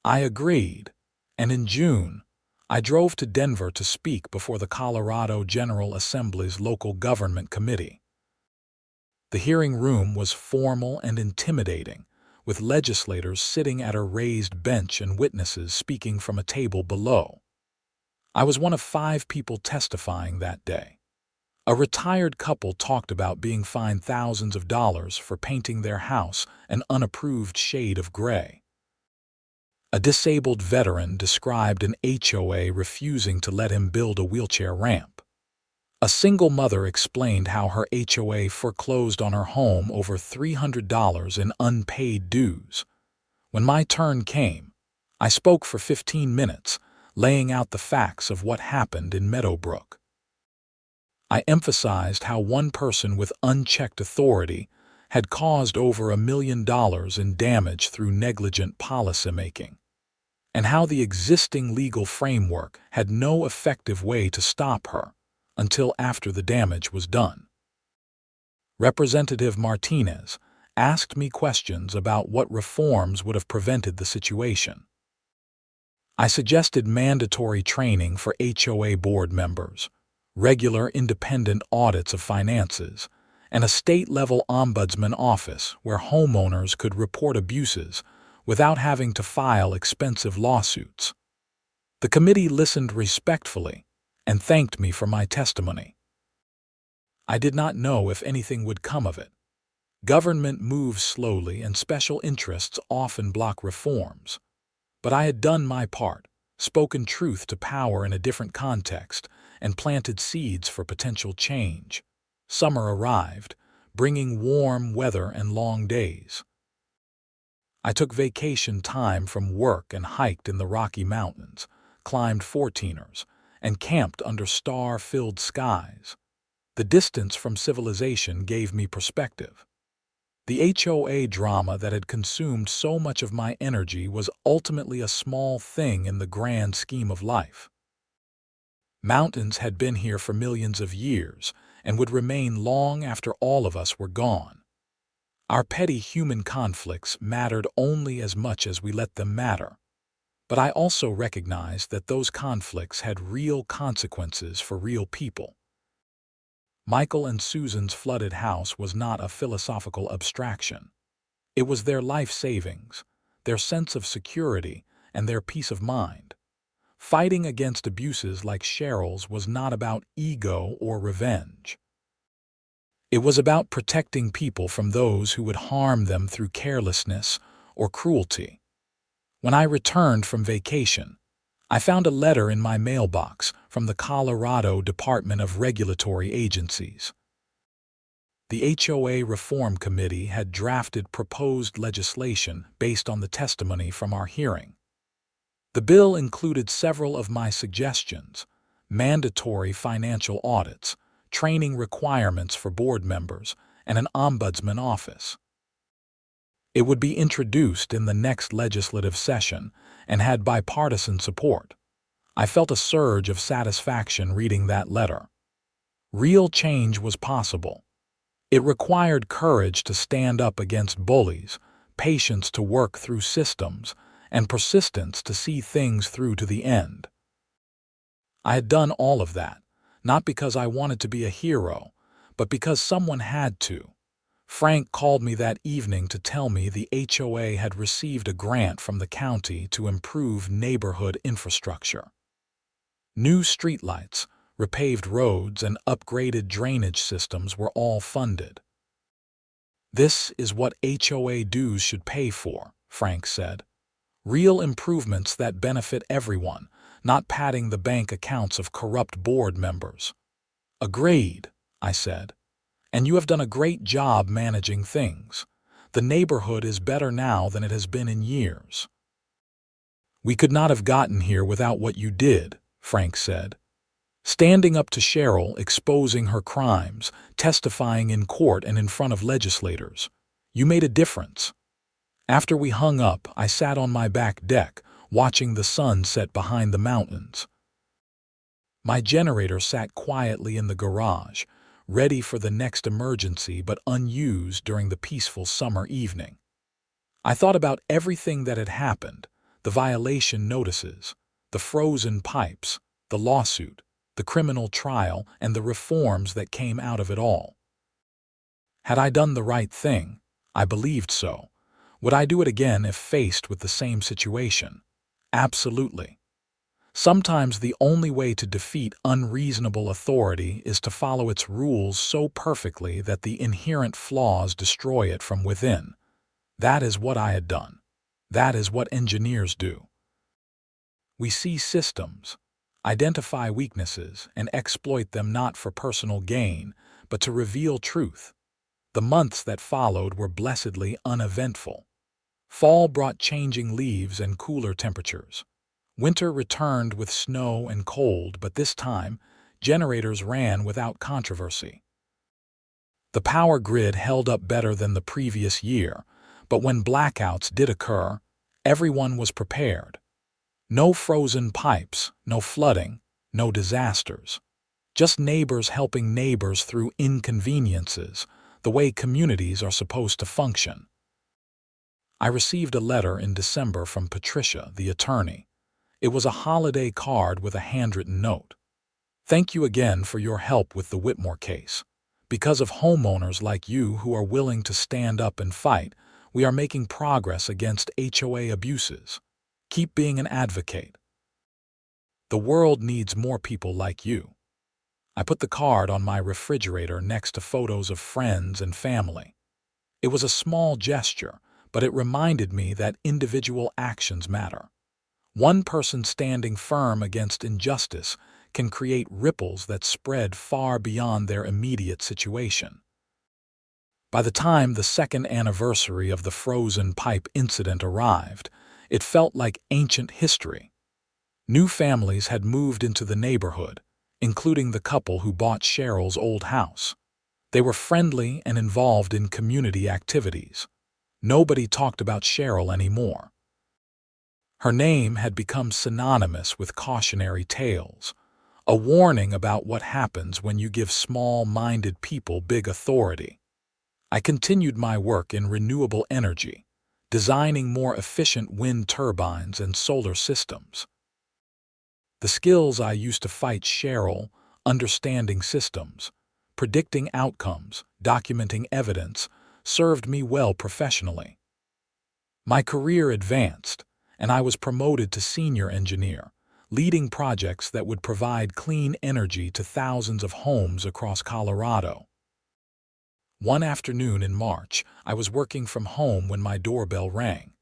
I agreed, and in June, I drove to Denver to speak before the Colorado General Assembly's Local Government Committee. The hearing room was formal and intimidating, with legislators sitting at a raised bench and witnesses speaking from a table below. I was one of 5 people testifying that day. A retired couple talked about being fined thousands of dollars for painting their house an unapproved shade of gray. A disabled veteran described an HOA refusing to let him build a wheelchair ramp. A single mother explained how her HOA foreclosed on her home over $300 in unpaid dues. When my turn came, I spoke for 15 minutes, laying out the facts of what happened in Meadowbrook. I emphasized how one person with unchecked authority had caused over $1 million in damage through negligent policymaking, and how the existing legal framework had no effective way to stop her until after the damage was done. Representative Martinez asked me questions about what reforms would have prevented the situation. I suggested mandatory training for HOA board members, regular independent audits of finances, and a state-level ombudsman office where homeowners could report abuses without having to file expensive lawsuits. The committee listened respectfully and thanked me for my testimony. I did not know if anything would come of it. Government moves slowly and special interests often block reforms. But I had done my part, spoken truth to power in a different context, and planted seeds for potential change. Summer arrived, bringing warm weather and long days. I took vacation time from work and hiked in the Rocky Mountains, climbed 14ers, and camped under star-filled skies. The distance from civilization gave me perspective. The HOA drama that had consumed so much of my energy was ultimately a small thing in the grand scheme of life. Mountains had been here for millions of years and would remain long after all of us were gone. Our petty human conflicts mattered only as much as we let them matter. But I also recognized that those conflicts had real consequences for real people. Michael and Susan's flooded house was not a philosophical abstraction. It was their life savings, their sense of security, and their peace of mind. Fighting against abuses like Cheryl's was not about ego or revenge. It was about protecting people from those who would harm them through carelessness or cruelty. When I returned from vacation, I found a letter in my mailbox from the Colorado Department of Regulatory Agencies. The HOA Reform Committee had drafted proposed legislation based on the testimony from our hearing. The bill included several of my suggestions: mandatory financial audits, training requirements for board members, and an ombudsman office. It would be introduced in the next legislative session and had bipartisan support. I felt a surge of satisfaction reading that letter. Real change was possible. It required courage to stand up against bullies, patience to work through systems, and persistence to see things through to the end. I had done all of that, not because I wanted to be a hero, but because someone had to. Frank called me that evening to tell me the HOA had received a grant from the county to improve neighborhood infrastructure. New streetlights, repaved roads, and upgraded drainage systems were all funded. "This is what HOA dues should pay for," Frank said. "Real improvements that benefit everyone, not padding the bank accounts of corrupt board members." "Agreed," I said. "And you have done a great job managing things. The neighborhood is better now than it has been in years." "We could not have gotten here without what you did," Frank said. "Standing up to Cheryl, exposing her crimes, testifying in court and in front of legislators. You made a difference." After we hung up, I sat on my back deck, watching the sun set behind the mountains. My generator sat quietly in the garage, ready for the next emergency but unused during the peaceful summer evening. I thought about everything that had happened: the violation notices, the frozen pipes, the lawsuit, the criminal trial, and the reforms that came out of it all. Had I done the right thing? I believed so. Would I do it again if faced with the same situation? Absolutely. Sometimes the only way to defeat unreasonable authority is to follow its rules so perfectly that the inherent flaws destroy it from within. That is what I had done. That is what engineers do. We see systems, identify weaknesses, and exploit them not for personal gain, but to reveal truth. The months that followed were blessedly uneventful. Fall brought changing leaves and cooler temperatures. Winter returned with snow and cold, but this time, generators ran without controversy. The power grid held up better than the previous year, but when blackouts did occur, everyone was prepared. No frozen pipes, no flooding, no disasters. Just neighbors helping neighbors through inconveniences, the way communities are supposed to function. I received a letter in December from Patricia, the attorney. It was a holiday card with a handwritten note. "Thank you again for your help with the Whitmore case. Because of homeowners like you who are willing to stand up and fight, we are making progress against HOA abuses. Keep being an advocate. The world needs more people like you." I put the card on my refrigerator next to photos of friends and family. It was a small gesture, but it reminded me that individual actions matter. One person standing firm against injustice can create ripples that spread far beyond their immediate situation. By the time the second anniversary of the frozen pipe incident arrived, it felt like ancient history. New families had moved into the neighborhood, including the couple who bought Cheryl's old house. They were friendly and involved in community activities. Nobody talked about Cheryl anymore. Her name had become synonymous with cautionary tales, a warning about what happens when you give small-minded people big authority. I continued my work in renewable energy, designing more efficient wind turbines and solar systems. The skills I used to fight Cheryl, understanding systems, predicting outcomes, documenting evidence, served me well professionally. My career advanced, and I was promoted to senior engineer, leading projects that would provide clean energy to thousands of homes across Colorado. One afternoon in March, I was working from home when my doorbell rang.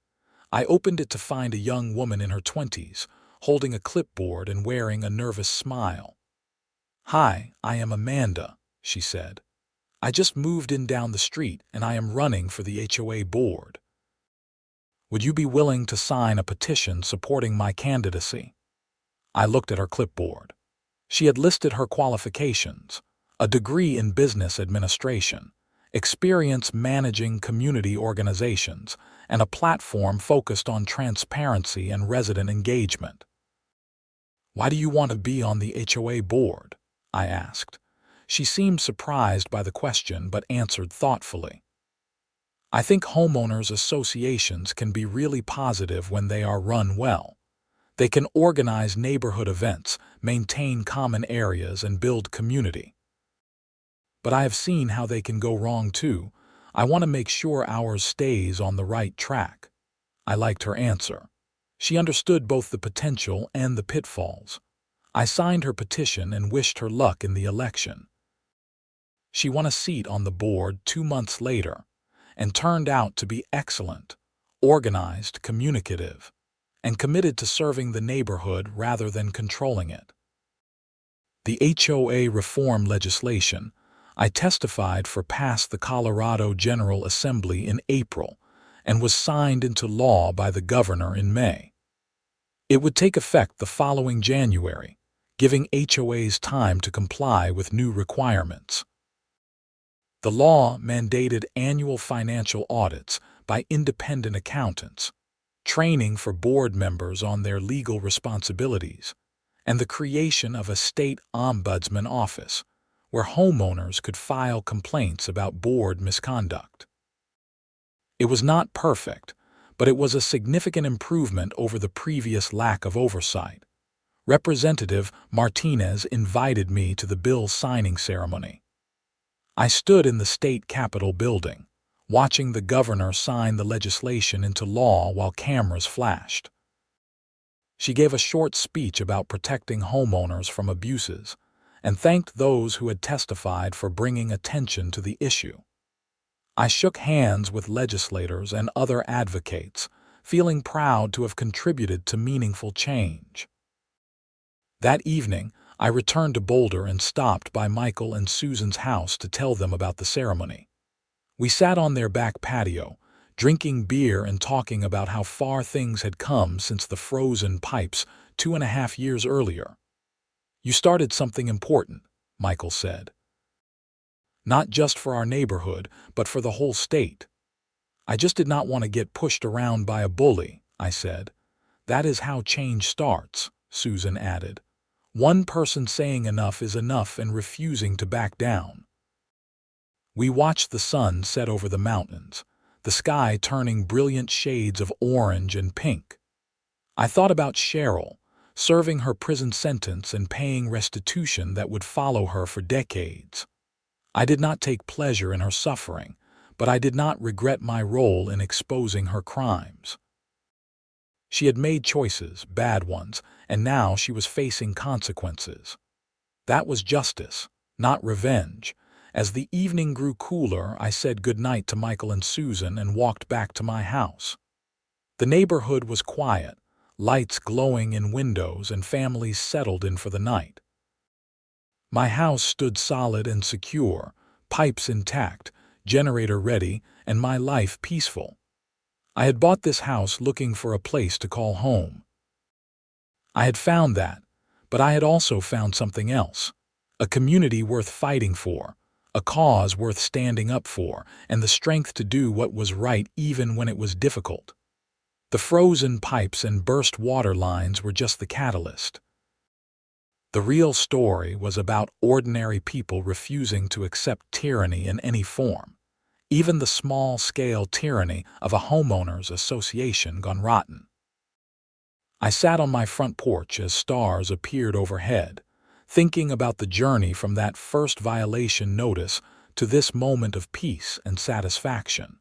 I opened it to find a young woman in her 20s, holding a clipboard and wearing a nervous smile. "Hi, I am Amanda," she said. "I just moved in down the street and I am running for the HOA board. Would you be willing to sign a petition supporting my candidacy?" I looked at her clipboard. She had listed her qualifications: a degree in business administration, experience managing community organizations, and a platform focused on transparency and resident engagement. "Why do you want to be on the HOA board?" I asked. She seemed surprised by the question but answered thoughtfully. "I think homeowners associations can be really positive when they are run well. They can organize neighborhood events, maintain common areas, and build community. But I have seen how they can go wrong too. I want to make sure ours stays on the right track." I liked her answer. She understood both the potential and the pitfalls. I signed her petition and wished her luck in the election. She won a seat on the board 2 months later and turned out to be excellent, organized, communicative, and committed to serving the neighborhood rather than controlling it. The HOA reform legislation I testified for passed the Colorado General Assembly in April and was signed into law by the governor in May. It would take effect the following January, giving HOAs time to comply with new requirements. The law mandated annual financial audits by independent accountants, training for board members on their legal responsibilities, and the creation of a state ombudsman office where homeowners could file complaints about board misconduct. It was not perfect, but it was a significant improvement over the previous lack of oversight. Representative Martinez invited me to the bill signing ceremony. I stood in the state capitol building, watching the governor sign the legislation into law while cameras flashed. She gave a short speech about protecting homeowners from abuses and thanked those who had testified for bringing attention to the issue. I shook hands with legislators and other advocates, feeling proud to have contributed to meaningful change. That evening, I returned to Boulder and stopped by Michael and Susan's house to tell them about the ceremony. We sat on their back patio, drinking beer and talking about how far things had come since the frozen pipes 2.5 years earlier. "You started something important," Michael said. "Not just for our neighborhood, but for the whole state." "I just did not want to get pushed around by a bully," I said. "That is how change starts," Susan added. "One person saying enough is enough and refusing to back down." We watched the sun set over the mountains, the sky turning brilliant shades of orange and pink. I thought about Cheryl, serving her prison sentence and paying restitution that would follow her for decades. I did not take pleasure in her suffering, but I did not regret my role in exposing her crimes. She had made choices, bad ones, and now she was facing consequences. That was justice, not revenge. As the evening grew cooler, I said goodnight to Michael and Susan and walked back to my house. The neighborhood was quiet, lights glowing in windows and families settled in for the night. My house stood solid and secure, pipes intact, generator ready, and my life peaceful. I had bought this house looking for a place to call home. I had found that, but I had also found something else, a community worth fighting for, a cause worth standing up for, and the strength to do what was right even when it was difficult. The frozen pipes and burst water lines were just the catalyst. The real story was about ordinary people refusing to accept tyranny in any form, even the small-scale tyranny of a homeowners association gone rotten. I sat on my front porch as stars appeared overhead, thinking about the journey from that first violation notice to this moment of peace and satisfaction.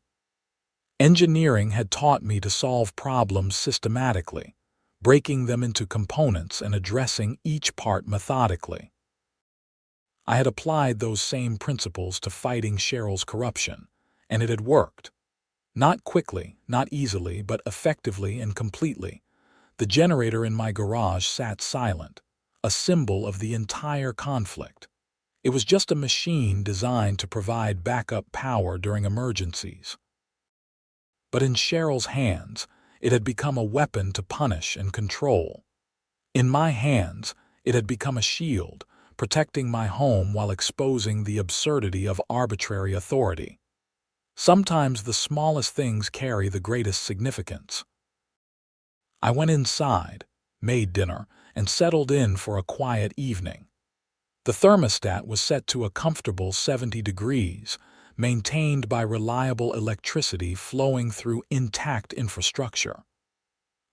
Engineering had taught me to solve problems systematically, breaking them into components and addressing each part methodically. I had applied those same principles to fighting Cheryl's corruption, and it had worked. Not quickly, not easily, but effectively and completely. The generator in my garage sat silent, a symbol of the entire conflict. It was just a machine designed to provide backup power during emergencies. But in Cheryl's hands, it had become a weapon to punish and control. In my hands, it had become a shield, protecting my home while exposing the absurdity of arbitrary authority. Sometimes the smallest things carry the greatest significance. I went inside, made dinner, and settled in for a quiet evening. The thermostat was set to a comfortable 70 degrees, maintained by reliable electricity flowing through intact infrastructure.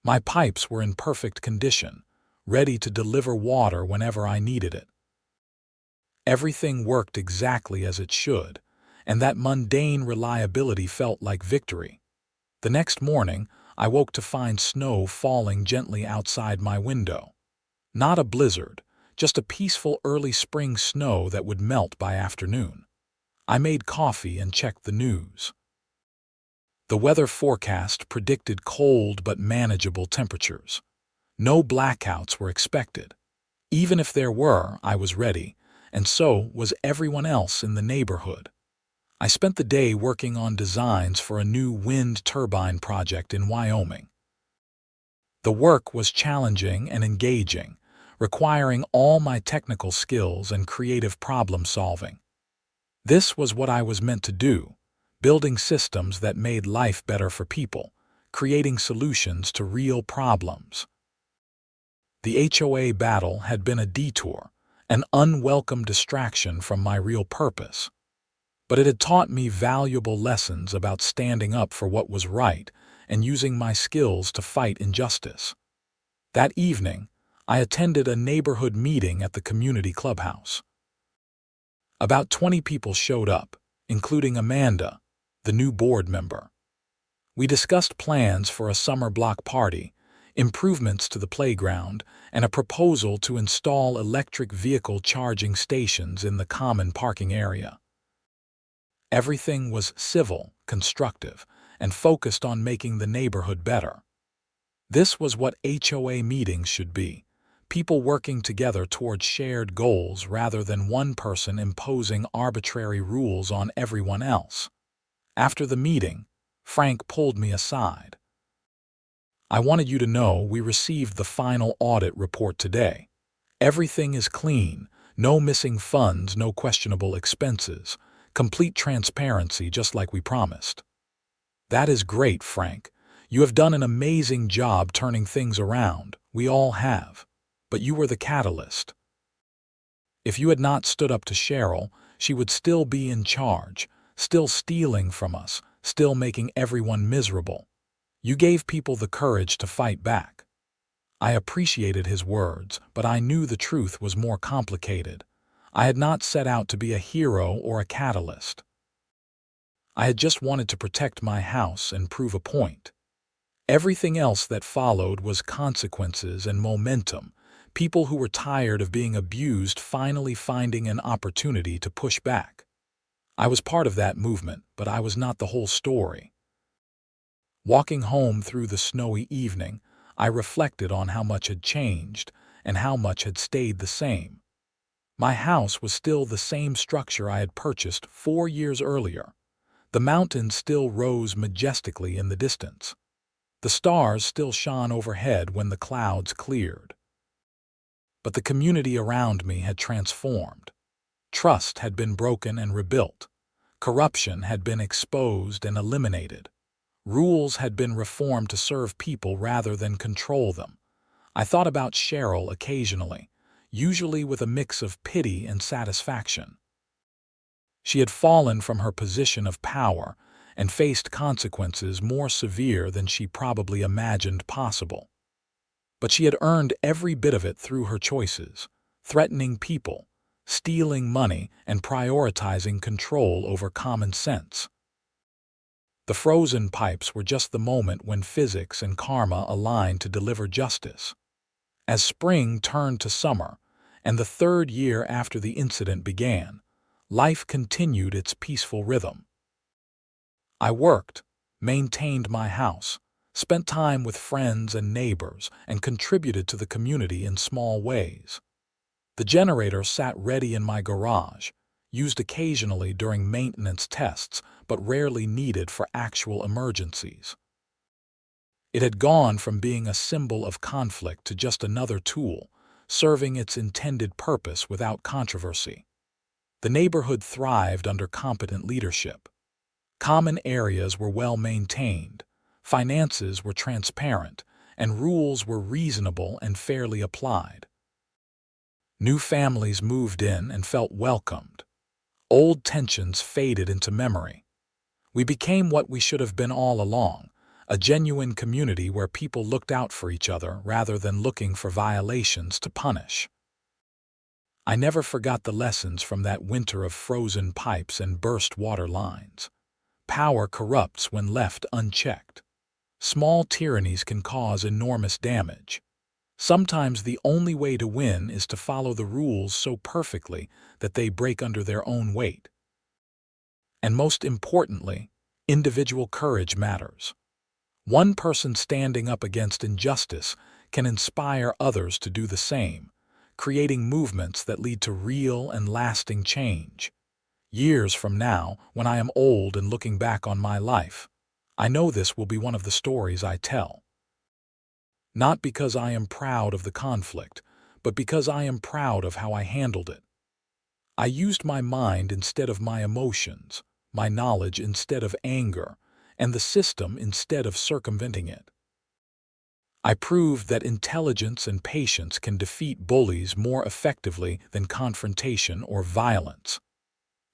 My pipes were in perfect condition, ready to deliver water whenever I needed it. Everything worked exactly as it should, and that mundane reliability felt like victory. The next morning, I woke to find snow falling gently outside my window. Not a blizzard, just a peaceful early spring snow that would melt by afternoon. I made coffee and checked the news. The weather forecast predicted cold but manageable temperatures. No blackouts were expected. Even if there were, I was ready, and so was everyone else in the neighborhood. I spent the day working on designs for a new wind turbine project in Wyoming. The work was challenging and engaging, requiring all my technical skills and creative problem-solving. This was what I was meant to do, building systems that made life better for people, creating solutions to real problems. The HOA battle had been a detour, an unwelcome distraction from my real purpose. But it had taught me valuable lessons about standing up for what was right and using my skills to fight injustice. That evening, I attended a neighborhood meeting at the community clubhouse. About 20 people showed up, including Amanda, the new board member. We discussed plans for a summer block party, improvements to the playground, and a proposal to install electric vehicle charging stations in the common parking area. Everything was civil, constructive, and focused on making the neighborhood better. This was what HOA meetings should be, people working together towards shared goals rather than one person imposing arbitrary rules on everyone else. After the meeting, Frank pulled me aside. "I wanted you to know we received the final audit report today. Everything is clean, no missing funds, no questionable expenses. Complete transparency, just like we promised." "That is great, Frank. You have done an amazing job turning things around. We all have. But you were the catalyst. If you had not stood up to Cheryl, she would still be in charge, still stealing from us, still making everyone miserable. You gave people the courage to fight back." I appreciated his words, but I knew the truth was more complicated. I had not set out to be a hero or a catalyst. I had just wanted to protect my house and prove a point. Everything else that followed was consequences and momentum, people who were tired of being abused finally finding an opportunity to push back. I was part of that movement, but I was not the whole story. Walking home through the snowy evening, I reflected on how much had changed and how much had stayed the same. My house was still the same structure I had purchased 4 years earlier. The mountains still rose majestically in the distance. The stars still shone overhead when the clouds cleared. But the community around me had transformed. Trust had been broken and rebuilt. Corruption had been exposed and eliminated. Rules had been reformed to serve people rather than control them. I thought about Cheryl occasionally, usually with a mix of pity and satisfaction. She had fallen from her position of power and faced consequences more severe than she probably imagined possible. But she had earned every bit of it through her choices, threatening people, stealing money, and prioritizing control over common sense. The frozen pipes were just the moment when physics and karma aligned to deliver justice. As spring turned to summer, and the third year after the incident began, life continued its peaceful rhythm. I worked, maintained my house, spent time with friends and neighbors, and contributed to the community in small ways. The generator sat ready in my garage, used occasionally during maintenance tests, but rarely needed for actual emergencies. It had gone from being a symbol of conflict to just another tool, serving its intended purpose without controversy. The neighborhood thrived under competent leadership. Common areas were well maintained, finances were transparent, and rules were reasonable and fairly applied. New families moved in and felt welcomed. Old tensions faded into memory. We became what we should have been all along, a genuine community where people looked out for each other rather than looking for violations to punish. I never forgot the lessons from that winter of frozen pipes and burst water lines. Power corrupts when left unchecked. Small tyrannies can cause enormous damage. Sometimes the only way to win is to follow the rules so perfectly that they break under their own weight. And most importantly, individual courage matters. One person standing up against injustice can inspire others to do the same, creating movements that lead to real and lasting change. Years from now, when I am old and looking back on my life, I know this will be one of the stories I tell. Not because I am proud of the conflict, but because I am proud of how I handled it. I used my mind instead of my emotions, my knowledge instead of anger, and the system instead of circumventing it. I proved that intelligence and patience can defeat bullies more effectively than confrontation or violence.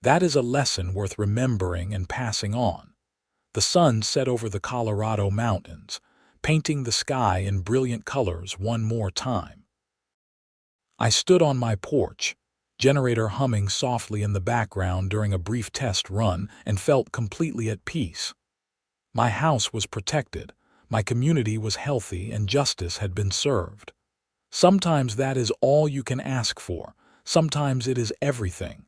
That is a lesson worth remembering and passing on. The sun set over the Colorado mountains, painting the sky in brilliant colors one more time. I stood on my porch, generator humming softly in the background during a brief test run, and felt completely at peace. My house was protected, my community was healthy, and justice had been served. Sometimes that is all you can ask for, sometimes it is everything.